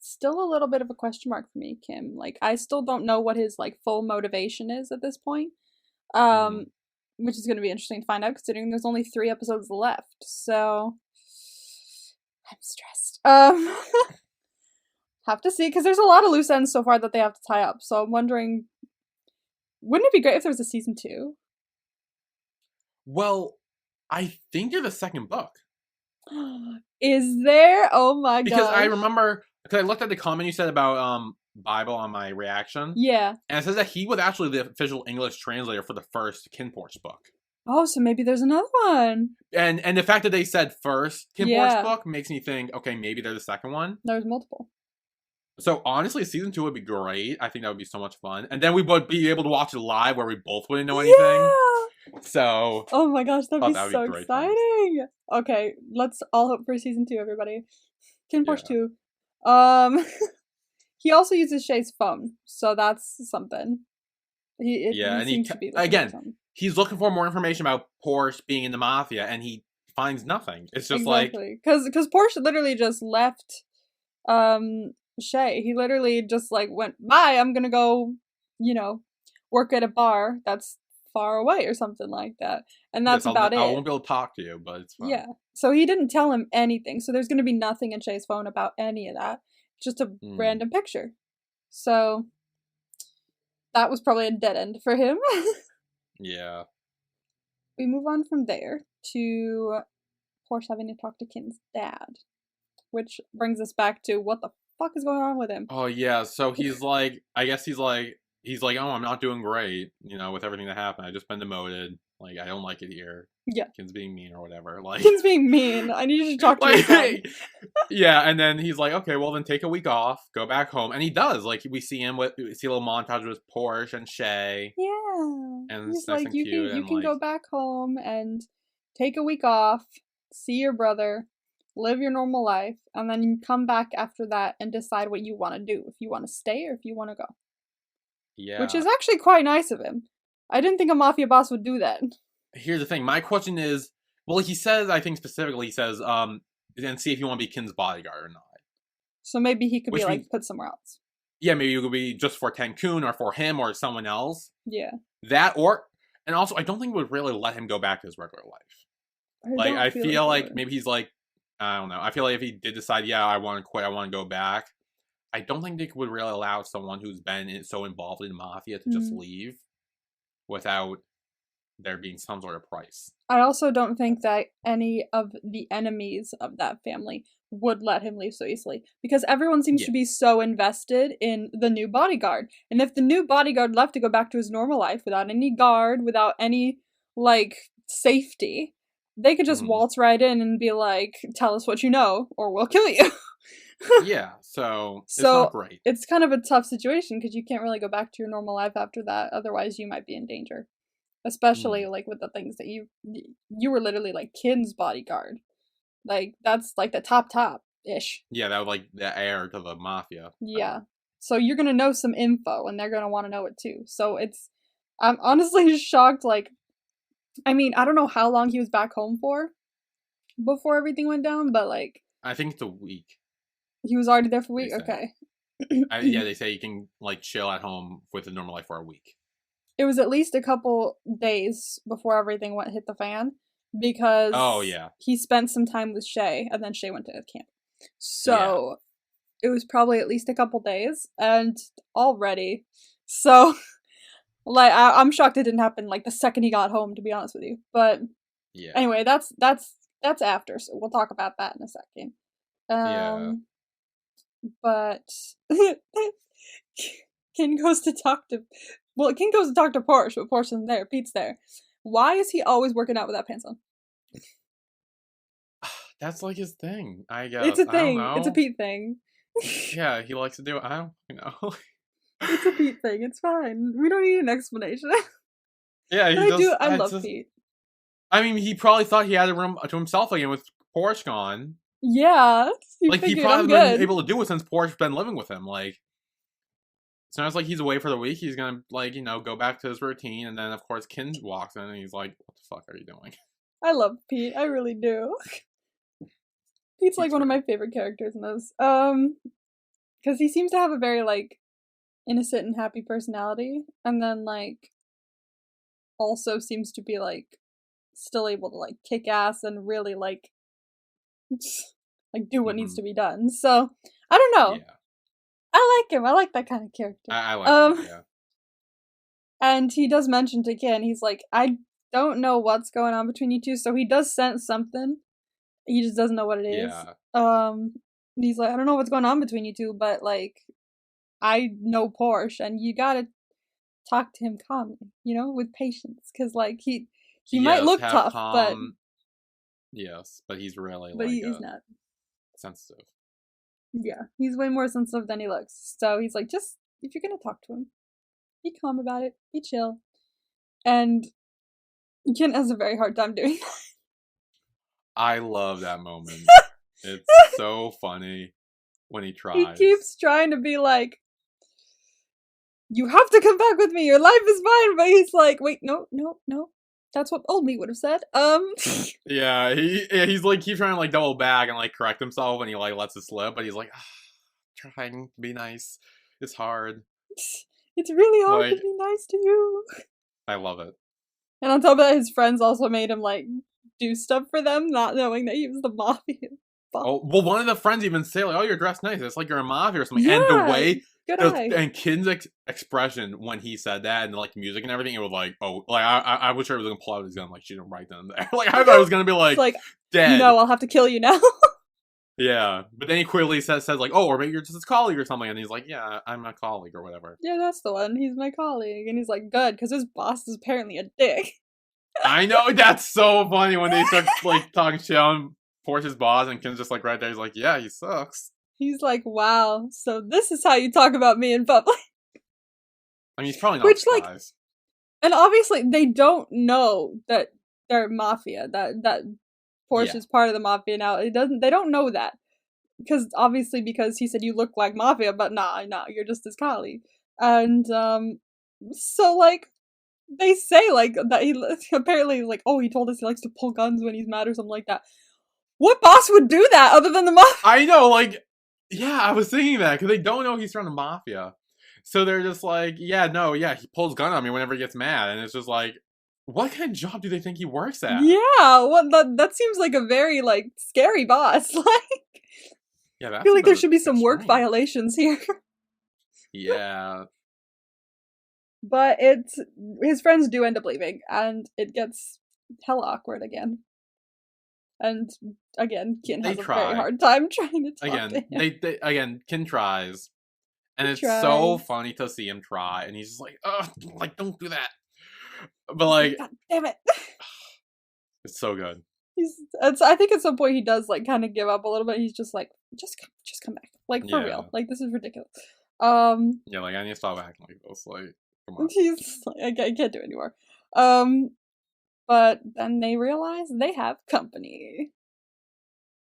E: still a little bit of a question mark for me, Kim. Like, I still don't know what his, like, full motivation is at this point. Which is going to be interesting to find out, considering there's only 3 episodes left. So, I'm stressed. Have to see, because there's a lot of loose ends so far that they have to tie up. So I'm wondering, wouldn't it be great if there was a season 2?
F: Well, I think you're the second book.
E: Is there? Oh my god!
F: Because I remember, because I looked at the comment you said about Bible on my reaction.
E: Yeah.
F: And it says that he was actually the official English translator for the first KinnPorsche book.
E: Oh, so maybe there's another one.
F: And the fact that they said first KinnPorsche book makes me think, okay, maybe they're the second one.
E: There's multiple.
F: So honestly, season 2 would be great. I think that would be so much fun. And then we would be able to watch it live where we both wouldn't know anything. Yeah! So.
E: Oh my gosh, that'd be so
F: great
E: exciting. Okay, let's all hope for season 2, everybody. KinnPorsche 2. He also uses Shay's phone, so that's something. He seems to be
F: again, he's looking for more information about Porsche being in the mafia, and he finds nothing. It's just like,
E: because Porsche literally just left Shay. He literally just like went, bye, I'm gonna go, work at a bar that's far away or something like that, and that's about it.
F: I won't be able to talk to you, but it's fine.
E: Yeah, so he didn't tell him anything, so there's gonna be nothing in Shay's phone about any of that. Just a random picture. So that was probably a dead end for him.
F: Yeah.
E: We move on from there to Porsche having to talk to Kinn's dad, which brings us back to what the fuck is going on with him.
F: Oh yeah, so he's like, I guess he's like, oh, I'm not doing great, with everything that happened. I just been demoted. Like, I don't like it here.
E: Yeah.
F: Kinn's being mean or whatever. Like,
E: Kinn's being mean. I need you to talk to your son.
F: Yeah, and then he's like, okay, well then take a week off, go back home, and he does. Like, we see a little montage with Porsche and Shay.
E: Yeah.
F: And
E: he's
F: it's nice
E: like,
F: and
E: you
F: cute.
E: can like, go back home and take a week off, see your brother, live your normal life, and then you come back after that and decide what you want to do. If you want to stay or if you want to go.
F: Yeah.
E: Which is actually quite nice of him. I didn't think a mafia boss would do that.
F: Here's the thing. My question is, well, he says, I think specifically, he says, and see if you want to be Kinn's bodyguard or not.
E: So maybe he could be like put somewhere else.
F: Yeah, maybe it could be just for Cancun or for him or someone else.
E: Yeah.
F: That and also I don't think it would really let him go back to his regular life. I feel like maybe he's like, I don't know. I feel like if he did decide, yeah, I want to quit, I want to go back, I don't think they would really allow someone who's been so involved in the mafia to just leave without there being some sort of price.
E: I also don't think that any of the enemies of that family would let him leave so easily, because everyone seems to be so invested in the new bodyguard. And if the new bodyguard left to go back to his normal life without any guard, without any, like, safety, they could just waltz right in and be like, tell us what you know, or we'll kill you.
F: Yeah, so it's not great.
E: It's kind of a tough situation, because you can't really go back to your normal life after that, otherwise you might be in danger. Especially, like, with the things that you were literally, like, Kinn's bodyguard. Like, that's, like, the top-ish.
F: Yeah, that was, like, the heir to the mafia.
E: Yeah. So you're gonna know some info, and they're gonna want to know it, too. So I'm honestly shocked, like, I mean, I don't know how long he was back home for before everything went down, but, like...
F: I think it's a week.
E: He was already there for a week? Okay.
F: Yeah, they say you can, like, chill at home with a normal life for a week.
E: It was at least a couple days before everything hit the fan, because he spent some time with Shay, and then Shay went to camp. So it was probably at least a couple days, and already. So, like, I'm shocked it didn't happen, like, the second he got home, to be honest with you. But anyway, that's after, so we'll talk about that in a second. But Kinn goes to talk to Porsche, but Porsche isn't there. Pete's there. Why is he always working out without pants on?
F: That's like his thing, I guess.
E: It's a thing.
F: I don't know.
E: It's a Pete thing.
F: Yeah, he likes to do it. I don't know.
E: It's a Pete thing. It's fine. We don't need an explanation.
F: Yeah,
E: I love Pete.
F: I mean, he probably thought he had a room to himself again with Porsche gone.
E: Yeah.
F: He probably been able to do it since Porsche's been living with him. Like, so it's like he's away for the week. He's gonna, like, go back to his routine, and then of course Kinn walks in and he's like, "What the fuck are you doing?"
E: I love Pete. I really do. Pete's like one of my favorite characters in this. because he seems to have a very like innocent and happy personality, and then like also seems to be like still able to like kick ass and really like do what needs to be done. So I don't know.
F: Yeah.
E: I like him. I like that kind of character.
F: I like that, yeah.
E: And he does mention to Kinn, he's like, I don't know what's going on between you two. So he does sense something. He just doesn't know what it is.
F: Yeah.
E: He's like, I don't know what's going on between you two, but like, I know Porsche, and you gotta talk to him calmly, with patience, because like he might look tough, but
F: yes, but he's really
E: he's not
F: sensitive.
E: Yeah, he's way more sensitive than he looks. So he's like, just if you're gonna talk to him, be calm about it, be chill. And Kinn has a very hard time doing that.
F: I love that moment. It's so funny when he tries.
E: He keeps trying to be like, you have to come back with me, your life is fine, but he's like, wait, no. That's what old me would have said.
F: Yeah, he's like keeps trying to like double back and like correct himself, and he like lets it slip, but he's like, trying to be nice. It's hard.
E: It's really hard to be nice to you.
F: I love it.
E: And on top of that, his friends also made him like do stuff for them, not knowing that he was the mafia.
F: Oh well, one of the friends even say like, "Oh, you're dressed nice. It's like you're a mafia or something."
E: Yeah,
F: and the way
E: eye.
F: And Kinn's expression when he said that, and like music and everything, it was like, oh, like I was sure he was gonna pull out his gun, like she didn't write them there. Like I thought it was gonna be like dead.
E: No, I'll have to kill you now.
F: Yeah, but then he quickly says like, oh, or maybe you're just his colleague or something, and he's like, yeah, I'm a colleague or whatever.
E: Yeah, that's the one. He's my colleague, and he's like, good, because his boss is apparently a dick.
F: I know, that's so funny when they start like talking shit on Porsche's boss, and Kinn's just like right there. He's like, yeah, he sucks.
E: He's like, wow, so this is how you talk about me in public.
F: I mean, he's probably not surprised.
E: And obviously they don't know that they're mafia, that Porsche is part of the mafia now. They don't know that. Because he said you look like mafia, but nah, you're just his colleague. And so like they say like that he apparently like, oh, he told us he likes to pull guns when he's mad or something like that. What boss would do that other than the mafia?
F: I know, like, yeah, I was thinking that because they don't know he's from the mafia, so they're just like, yeah, he pulls gun on me whenever he gets mad, and it's just like, what kind of job do they think he works at?
E: Yeah, well, that seems like a very like scary boss. Like,
F: yeah,
E: I feel like there should be some work violations here.
F: Yeah,
E: but his friends do end up leaving, and it gets hella awkward again. And again, Kinn has a very hard time trying to talk to him.
F: Again, Kinn tries, and it's so funny to see him try, and he's just like, "Ugh, like don't do that." But like,
E: God damn it,
F: it's so good.
E: I think at some point he does like kind of give up a little bit. He's just like, just come back, like for real. Like this is ridiculous.
F: Yeah, like I need to stop acting like this. Like, come on.
E: He's like, I can't do it anymore. But then they realize they have company.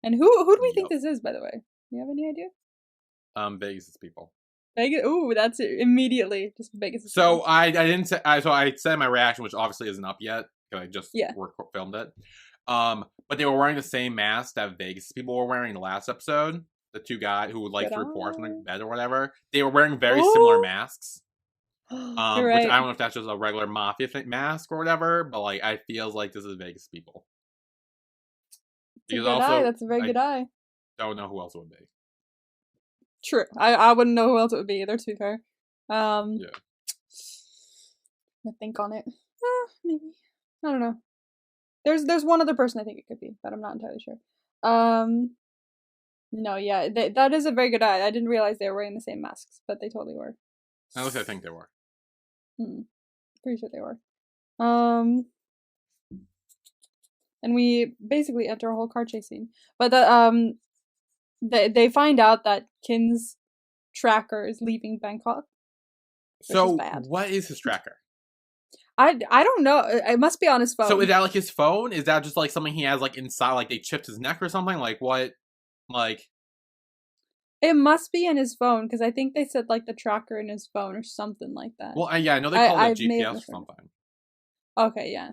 E: And who do we think this is, by the way? Do you have any idea?
F: Vegas' people.
E: Vegas. Ooh, that's it. Immediately just Vegas.
F: So I didn't say. So I said my reaction, which obviously isn't up yet because I just filmed it. But they were wearing the same mask that Vegas people were wearing in the last episode. The two guys who like threw Porsche in the bed or whatever. They were wearing very similar masks.
E: Right.
F: Which I don't know if that's just a regular mafia mask or whatever, but like I feel like this is Vegas people.
E: That's a good eye. That's a very good eye.
F: Don't know who else it would be.
E: True. I wouldn't know who else it would be either, to be fair. Yeah. I think on it. Maybe. I don't know. There's one other person I think it could be, but I'm not entirely sure. No, yeah, that is a very good eye. I didn't realize they were wearing the same masks, but they totally were.
F: At least I think they were.
E: Pretty sure they were. And we basically enter a whole car chase scene. But they find out that Kinn's tracker is leaving Bangkok.
F: So what is his tracker?
E: I don't know. It must be on his phone.
F: So is that like his phone? Is that just like something he has like inside, like they chipped his neck or something? Like what? Like
E: it must be in his phone because I think they said like the tracker in his phone or something like that.
F: Well, yeah, I know they call it GPS or something.
E: Okay, yeah.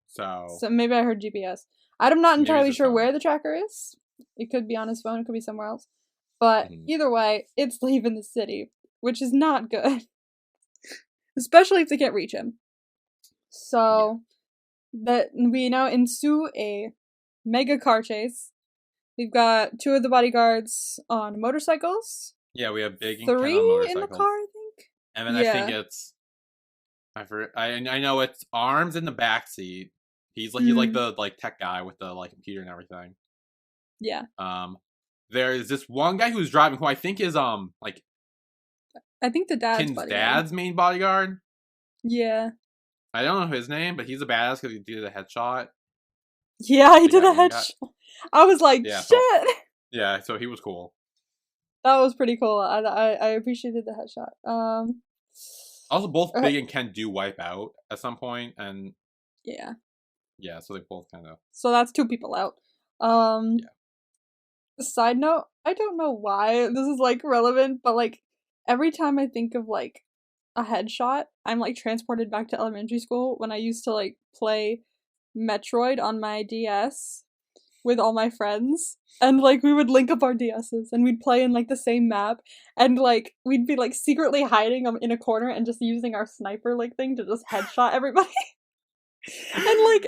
F: So
E: maybe I heard GPS. I'm not entirely sure where the tracker is. It could be on his phone. It could be somewhere else. But either way, it's leaving the city, which is not good. Especially if they can't reach him. So, that we now ensue a mega car chase. We've got 2 of the bodyguards on motorcycles.
F: Yeah, we have Big and Ken on
E: 3
F: motorcycles.
E: in the car, I think.
F: And then I think it's I know it's Arms in the back seat. He's like the tech guy with the computer and everything.
E: Yeah.
F: There's this one guy who's driving who I think is
E: I think the dad's
F: Kinn's
E: bodyguard.
F: dad's main bodyguard.
E: Yeah.
F: I don't know his name, but he's a badass because he did a headshot.
E: Yeah, he did a headshot. I was like, shit!
F: Yeah, so he was cool.
E: That was pretty cool. I appreciated the headshot.
F: Also, both Big and Ken do wipe out at some point, and
E: yeah,
F: so they both kind of.
E: So that's 2 people out. Side note, I don't know why this is relevant, but every time I think of a headshot, I'm transported back to elementary school when I used to play Metroid on my DS with all my friends, and we would link up our DSs and we'd play in the same map, and we'd be secretly hiding in a corner and just using our sniper thing to just headshot everybody. And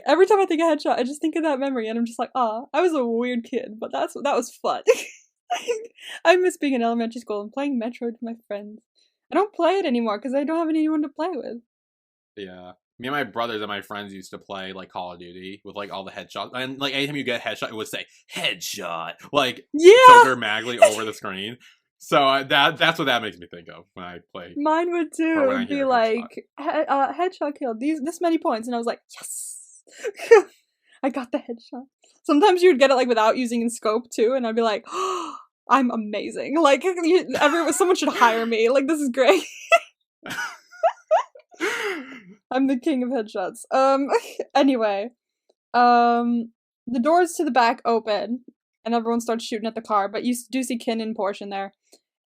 E: every time I think of headshot, I just think of that memory, and I'm just like, ah, I was a weird kid, but that was fun. I miss being in elementary school and playing Metroid with my friends. I don't play it anymore because I don't have anyone to play with.
F: Yeah. Me and my brothers and my friends used to play Call of Duty with all the headshots, and anytime you get a headshot, it would say headshot so dramatically over the screen. So that's what that makes me think of when I play.
E: Mine would too. It'd be headshot killed this many points, and I was like, yes, I got the headshot. Sometimes you would get it like without using scope too, and I'd be like, oh, I'm amazing. Like someone should hire me. Like this is great. I'm the king of headshots. Anyway, the doors to the back open, and everyone starts shooting at the car. But you do see KinnPorsche in there,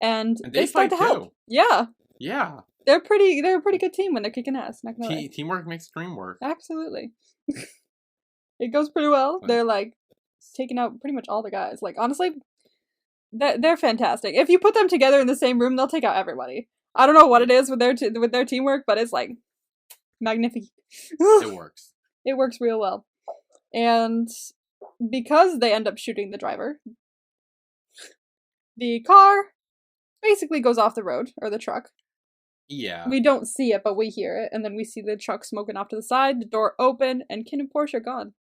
E: and they start to help. Too. Yeah.
F: Yeah.
E: They're a pretty good team when they're kicking ass. Not gonna lie.
F: Teamwork makes the dream work.
E: Absolutely. It goes pretty well. They're like taking out pretty much all the guys. Like honestly, they're fantastic. If you put them together in the same room, they'll take out everybody. I don't know what it is with their teamwork, but it's like magnificent.
F: It works.
E: It works real well. And because they end up shooting the driver, the car basically goes off the road, or the truck.
F: Yeah.
E: We don't see it, but we hear it, and then we see the truck smoking off to the side, the door open, and KinnPorsche are gone.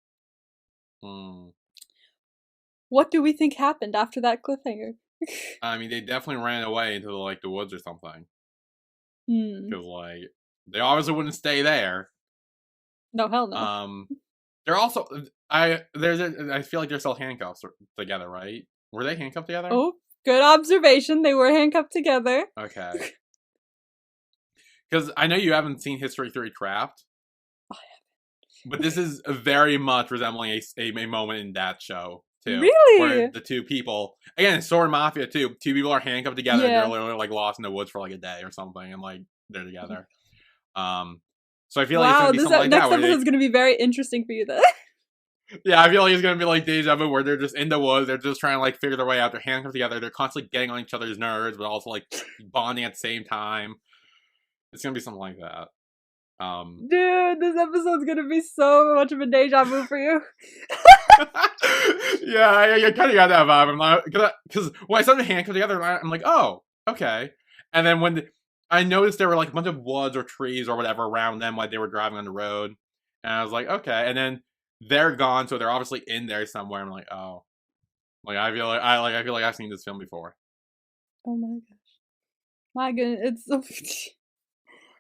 E: What do we think happened after that cliffhanger?
F: I mean, they definitely ran away into the woods or something. Because they obviously wouldn't stay there.
E: No, hell no.
F: They're also I feel like they're still handcuffed together, right? Were they handcuffed together?
E: Oh, good observation. They were handcuffed together.
F: Okay. Because I know you haven't seen History 3 Craft.
E: I haven't.
F: But this is very much resembling a moment in that show, too.
E: Really?
F: Where the two people, again, Sword Mafia, too. Two people are handcuffed together and they're literally lost in the woods for a day or something, and they're together. So I feel like it's going to be something like that.
E: Next episode's going to be very interesting for you, then.
F: Yeah, I feel like it's going to be like Deja Vu, where they're just in the woods, they're just trying to figure their way out, they're handcuffed together, they're constantly getting on each other's nerves, but also bonding at the same time. It's going to be something like that.
E: Dude, this episode's going to be so much of a deja vu for you.
F: Yeah, I kind of got that vibe. I'm like, because when I saw them handcuffed together, I'm like, oh, okay. And then when I noticed there were a bunch of woods or trees or whatever around them while they were driving on the road, and I was like, okay. And then they're gone, so they're obviously in there somewhere. I'm like, oh, I feel like I've seen this film before.
E: Oh my gosh, my goodness, it's so.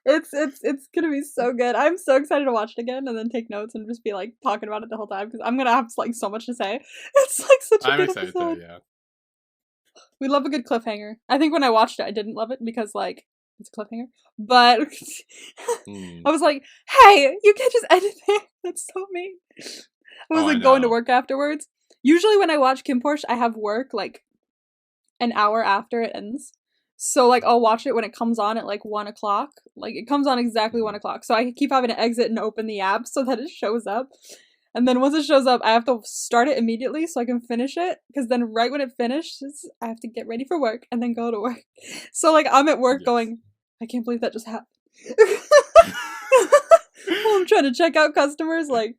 E: It's gonna be so good. I'm so excited to watch it again and then take notes and just be talking about it the whole time because I'm gonna have so much to say. It's such a good episode.
F: I'm excited too, yeah.
E: We love a good cliffhanger. I think when I watched it, I didn't love it because it's a cliffhanger. But I was like, hey, you can't just edit it. That's so mean. I was going to work afterwards. Usually when I watch KinnPorsche, I have work an hour after it ends. So, I'll watch it when it comes on at, 1 o'clock. It comes on exactly 1 o'clock. So I keep having to exit and open the app so that it shows up. And then once it shows up, I have to start it immediately so I can finish it. Because then right when it finishes, I have to get ready for work and then go to work. So, like, I'm at work going, I can't believe that just happened. While I'm trying to check out customers, like,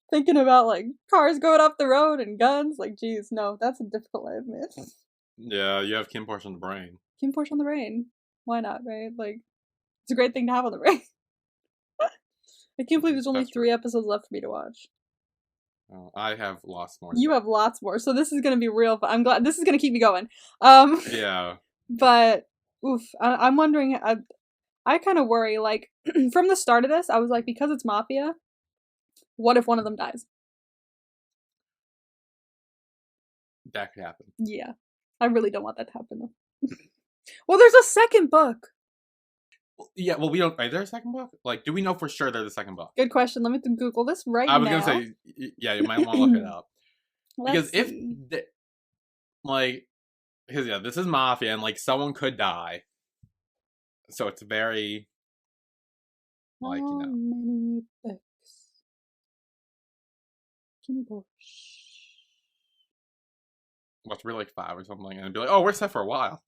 E: thinking about, like, cars going off the road and guns. Like, geez, no, that's a difficult life, man.
F: Yeah, you have KinnPorsche on the brain.
E: KinnPorsche on the brain. Why not, right? Like, it's a great thing to have on the brain. I can't believe there's only 3 episodes left for me to watch.
F: Oh, I have lots more.
E: You have lots more, so this is gonna be real fun. I'm glad this is gonna keep me going.
F: Yeah.
E: But oof, I'm wondering. I kind of worry. Like from the start of this, I was like, because it's mafia, what if one of them dies?
F: That could happen.
E: Yeah, I really don't want that to happen though. Well, there's a second book.
F: Yeah, well, we don't. Is there a second book? Like, do we know for sure there's a second book?
E: Good question. Let me Google this right now.
F: I was gonna say, yeah, you might want to look it up. Because
E: Let's
F: if,
E: see.
F: because yeah, this is mafia, and like someone could die, so it's very, like,
E: How many books? KinnPorsche.
F: what's really like 5 or something, and it'd be like, oh, we're set for a while.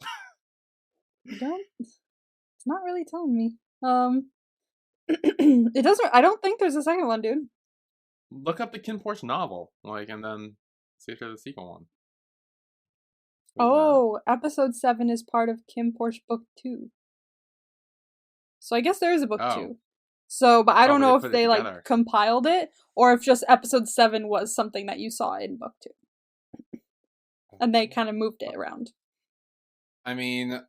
E: It's not really telling me. It doesn't. I don't think there's a second one, dude.
F: Look up the KinnPorsche novel, like, and then see if there's a sequel one.
E: Oh, episode 7 is part of KinnPorsche book 2. So I guess there is a book 2. So, but I don't know if they like compiled it or if just episode 7 was something that you saw in book 2, and they kind of moved it around.
F: I mean,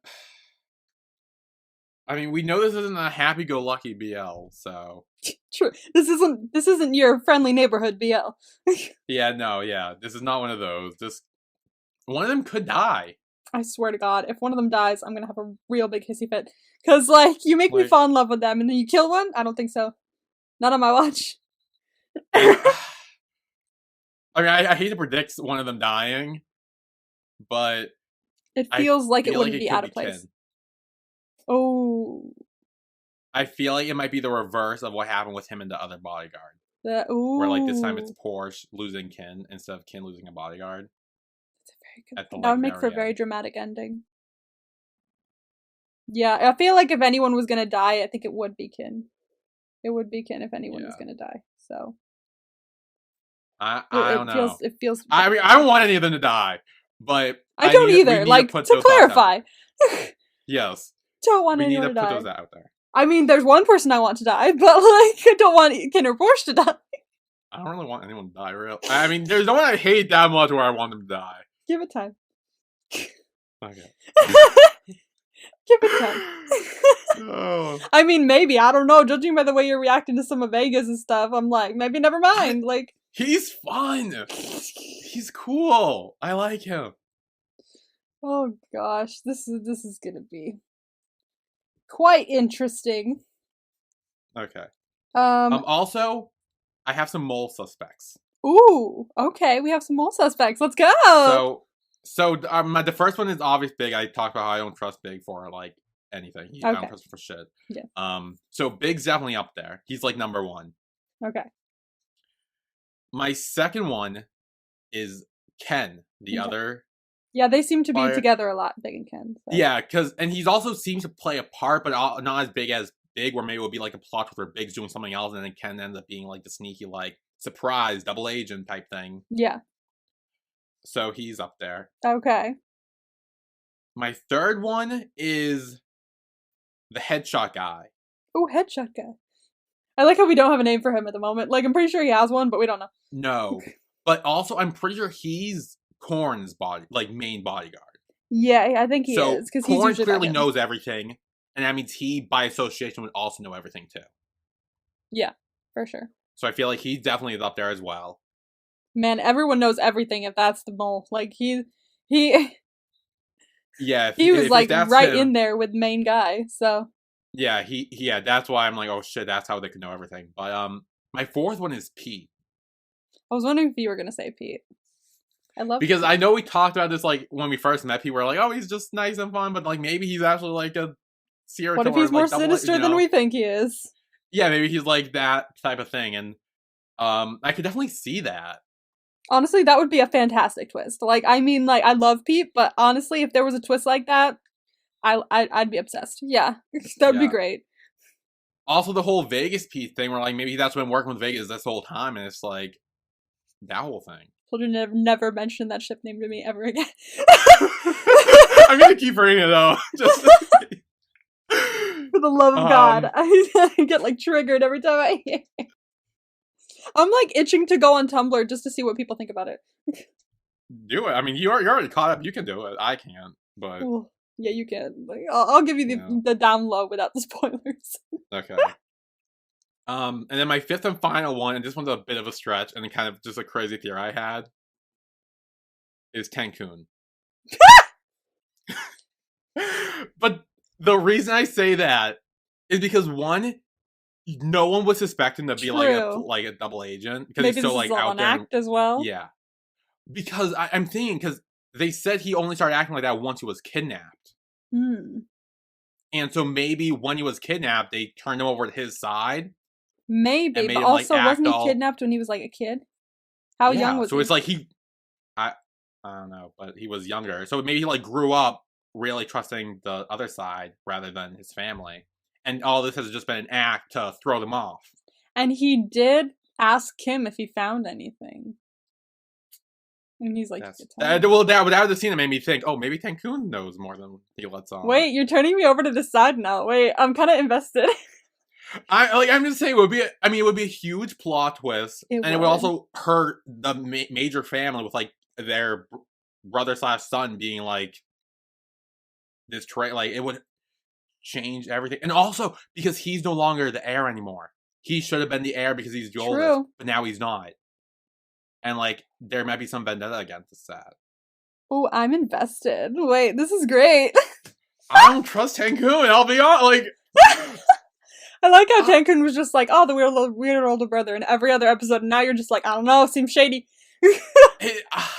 F: we know this isn't a happy-go-lucky BL, so.
E: True. This isn't your friendly neighborhood BL.
F: Yeah, no, yeah. This is not one of those. One of them could die.
E: I swear to God, if one of them dies, I'm gonna have a real big hissy fit. Cause like, you make me fall in love with them and then you kill one? I don't think so. Not on my watch.
F: I mean, I hate to predict one of them dying, but
E: it feels like it wouldn't be out of place.
F: Kinn.
E: Oh.
F: I feel like it might be the reverse of what happened with him and the other bodyguard. Where like this time it's Porsche losing Kinn instead of Kinn losing a bodyguard.
E: That's a very good. That would make for a very dramatic ending. Yeah, I feel like if anyone was gonna die, I think it would be Kinn. It would be Kinn if anyone was gonna die. So.
F: I don't know.
E: It feels.
F: I mean, I don't want any of them to die, but
E: I don't either. Like to clarify.
F: Yes.
E: Don't want anyone to die.
F: We need to put those out there.
E: I mean, there's one person I want to die, but like, I don't want KinnPorsche to die.
F: I don't really want anyone to die, real. I mean, there's no one I hate that much where I want them to die.
E: Give it time.
F: Okay.
E: Give it time.
F: Oh.
E: I mean, maybe. I don't know. Judging by the way you're reacting to some of Vegas and stuff, I'm like, maybe never mind. Like,
F: he's fun. He's cool. I like him.
E: Oh gosh, this is gonna be quite interesting.
F: Okay. Also, I have some mole suspects.
E: Ooh, okay, we have some mole suspects. Let's go.
F: So the first one is obvious Big. I talked about how I don't trust Big for like anything. I don't trust him for shit.
E: Yeah.
F: So Big's definitely up there. He's like number 1.
E: Okay.
F: My second one is Ken, the other.
E: Yeah, they seem to be together a lot, Big and Ken. So.
F: Yeah, and he's also seems to play a part, but not as big as Big, where maybe it would be like a plot where Big's doing something else, and then Ken ends up being like the sneaky, like, surprise, double agent type thing.
E: Yeah.
F: So he's up there.
E: Okay.
F: My third one is the headshot guy.
E: Oh, headshot guy. I like how we don't have a name for him at the moment. Like, I'm pretty sure he has one, but we don't know.
F: No. But also, I'm pretty sure he's Korn's main bodyguard.
E: Yeah, I think he is. Because
F: Korn clearly knows everything, and that means he, by association, would also know everything too.
E: Yeah, for sure.
F: So I feel like he definitely is up there as well.
E: Man, everyone knows everything if that's the mole. Like, he
F: yeah,
E: he was like right in there with main guy, so.
F: Yeah, that's why I'm like, oh shit, that's how they could know everything. But my fourth one is Pete.
E: I was wondering if you were gonna say Pete. I love
F: because
E: Pete.
F: I know we talked about this like when we first met. People were like, oh, he's just nice and fun, but like maybe he's actually like a serial killer.
E: What if he's more sinister than we think he is?
F: Yeah, maybe he's like that type of thing. And I could definitely see that.
E: Honestly, that would be a fantastic twist. Like, I mean, like, I love Pete, but honestly, if there was a twist like that, I'd be obsessed. Yeah, that would be great.
F: Also, the whole Vegas Pete thing, where like maybe that's been working with Vegas this whole time, and it's like that whole thing.
E: Children never mention that ship name to me ever again.
F: I'm gonna keep bringing it up. Just
E: for the love of God, I get like triggered every time I hear it. I'm like itching to go on Tumblr just to see what people think about it.
F: Do it. I mean, you're already caught up. You can do it. I can't, but
E: yeah, you can. Like, I'll give you the down low without the spoilers.
F: Okay. And then my fifth and final one, and this one's a bit of a stretch, and kind of just a crazy theory I had, is Cancun. But the reason I say that is because one, no one would suspect him to be like a double agent because he's so like out there.
E: Act as well.
F: Yeah, because I'm thinking because they said he only started acting like that once he was kidnapped. And so maybe when he was kidnapped, they turned him over to his side.
E: Maybe, but also wasn't he kidnapped when he was like a kid? How young was he?
F: So it's like I don't know, but he was younger. So maybe he like grew up really trusting the other side rather than his family. And all this has just been an act to throw them off. And
E: he did ask Kim if he found anything. And he's like,
F: that would have the scene that made me think, oh, maybe Cancun knows more than he lets on.
E: Wait, you're turning me over to the side now. Wait, I'm kind of invested.
F: I'm just saying it would be a huge plot twist. It would also hurt the major family with like their brother/son being like this like it would change everything. And also because he's no longer the heir anymore. He should have been the heir because he's the oldest, but now he's not. And like there might be some vendetta against that.
E: Oh, I'm invested. Wait, this is great.
F: I don't trust Cancun. I'll be honest. Like,
E: I like how Cancun was just like, oh, the weird older brother in every other episode, and now you're just like, I don't know, seems shady.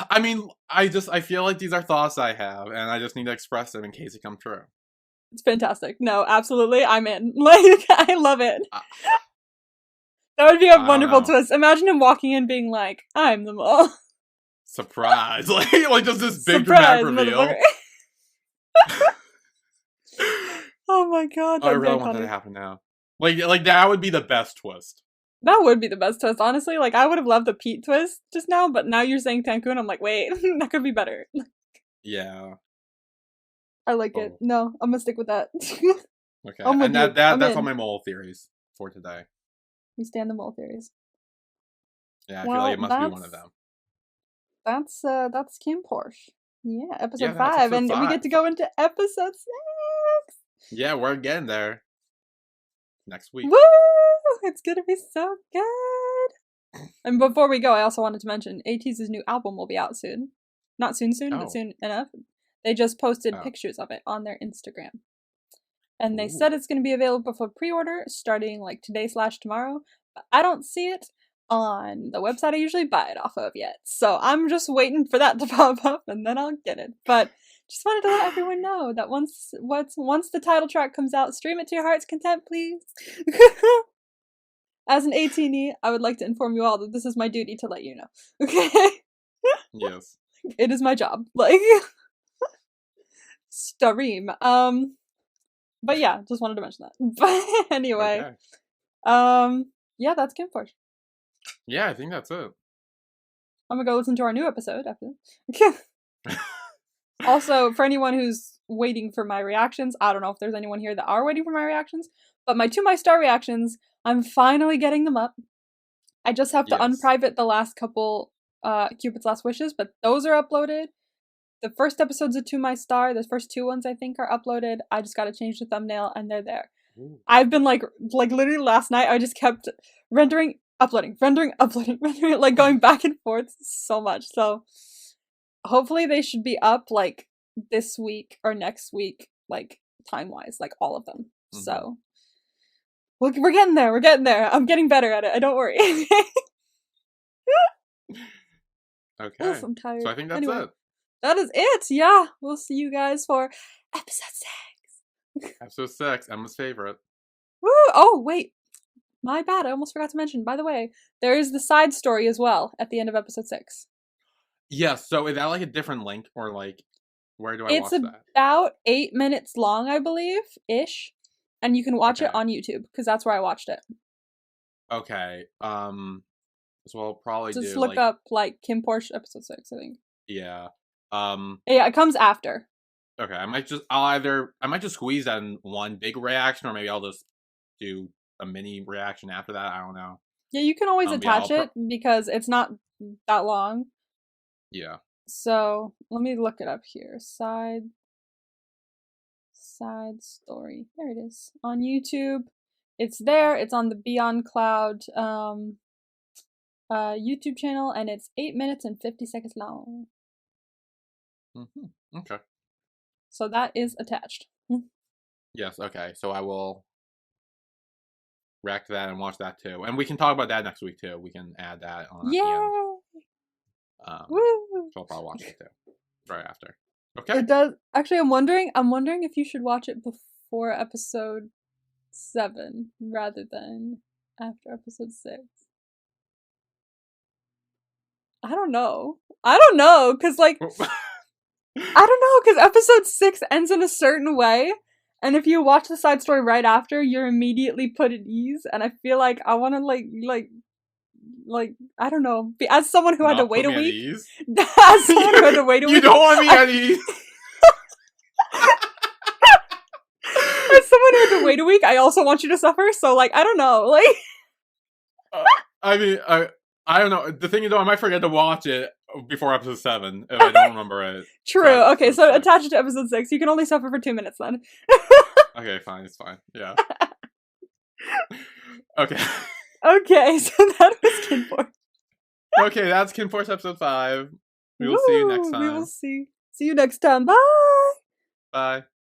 F: I mean, I feel like these are thoughts I have, and I just need to express them in case it come true.
E: It's fantastic. No, absolutely, I'm in. Like, I love it. That would be a wonderful twist. Imagine him walking in being like, I'm the mole.
F: Surprise. Like just this big dramatic reveal.
E: Oh my god.
F: I really want that to happen now. Like that would be the best twist.
E: That would be the best twist, honestly. Like, I would have loved the Pete twist just now, but now you're saying Cancun, I'm like, wait, that could be better.
F: Yeah.
E: I like it. No, I'm gonna stick with that.
F: Okay. And that's all my mole theories for today.
E: We stand the mole theories.
F: Yeah, I feel like it must be one of them.
E: That's KinnPorsche. Yeah, episode 5, and we get to go into episode 6.
F: Yeah, we're getting there. Next week.
E: Woo! It's gonna be so good. And before we go, I also wanted to mention ATEEZ's new album will be out soon. Not soon, but soon enough. They just posted pictures of it on their Instagram. And they said it's going to be available for pre-order starting like today/tomorrow. But I don't see it on the website I usually buy it off of yet. So I'm just waiting for that to pop up and then I'll get it. But just wanted to let everyone know that once the title track comes out, stream it to your heart's content, please. As an 18E, I would like to inform you all that this is my duty to let you know. Okay?
F: Yes.
E: It is my job. Like, stream. But yeah, just wanted to mention that. But anyway, yeah, that's KinnPorsche.
F: Yeah, I think that's it.
E: I'm gonna go listen to our new episode after this. Also, for anyone who's waiting for my reactions, I don't know if there's anyone here that are waiting for my reactions, but my 2 My Star reactions, I'm finally getting them up. I just have to unprivate the last couple Cupid's Last Wishes, but those are uploaded. The first episodes of 2 My Star, the first 2 ones I think are uploaded. I just gotta change the thumbnail and they're there. Ooh. I've been like literally last night I just kept rendering, uploading, like going back and forth so much. So hopefully they should be up like this week or next week, like time-wise, like all of them. Mm-hmm. So we're getting there. I'm getting better at it. Don't worry.
F: Okay.
E: Yes, I'm tired.
F: So I think that's it.
E: That is it. Yeah. We'll see you guys for episode 6.
F: Episode 6, Emma's favorite.
E: Woo! Oh, wait. My bad. I almost forgot to mention. By the way, there is the side story as well at the end of episode 6.
F: Yes. So is that like a different link or like where do I watch that?
E: It's about 8 minutes long, I believe, ish, and you can watch it on YouTube because that's where I watched it.
F: Okay. So I'll probably
E: just
F: do
E: look up like KinnPorsche episode 6, I think.
F: Yeah.
E: Yeah, it comes after.
F: Okay, I might just squeeze that in one big reaction, or maybe I'll just do a mini reaction after that. I don't know.
E: Yeah, you can always attach it because it's not that long.
F: Yeah.
E: So let me look it up here. Side story. There it is on YouTube. It's there. It's on the Beyond Cloud YouTube channel, and it's 8 minutes and 50 seconds long.
F: Okay.
E: So that is attached.
F: Yes. Okay. So I will react to that and watch that too, and we can talk about that next week too. We can add that on.
E: Yeah.
F: Woo! So I'll probably watch it too, right after. Okay.
E: It does. Actually, I'm wondering if you should watch it before episode 7 rather than after episode 6. I don't know, cause like cause episode 6 ends in a certain way, and if you watch the side story right after, you're immediately put at ease, and I feel like I want to like I don't know, as someone who had to wait a week. As someone who had to wait a week.
F: You don't want me at ease.
E: As someone who had to wait a week, I also want you to suffer. So like I don't know, like.
F: I mean, I don't know. The thing is, though, I might forget to watch it before episode 7 if I don't remember it.
E: True. Okay, so attach it to episode 6. You can only suffer for 2 minutes then.
F: Okay, fine. It's fine. Yeah. Okay.
E: Okay, so that was KinnPorsche.
F: Okay, that's KinnPorsche episode 5. We will see you next time.
E: We will see you next time. Bye.
F: Bye.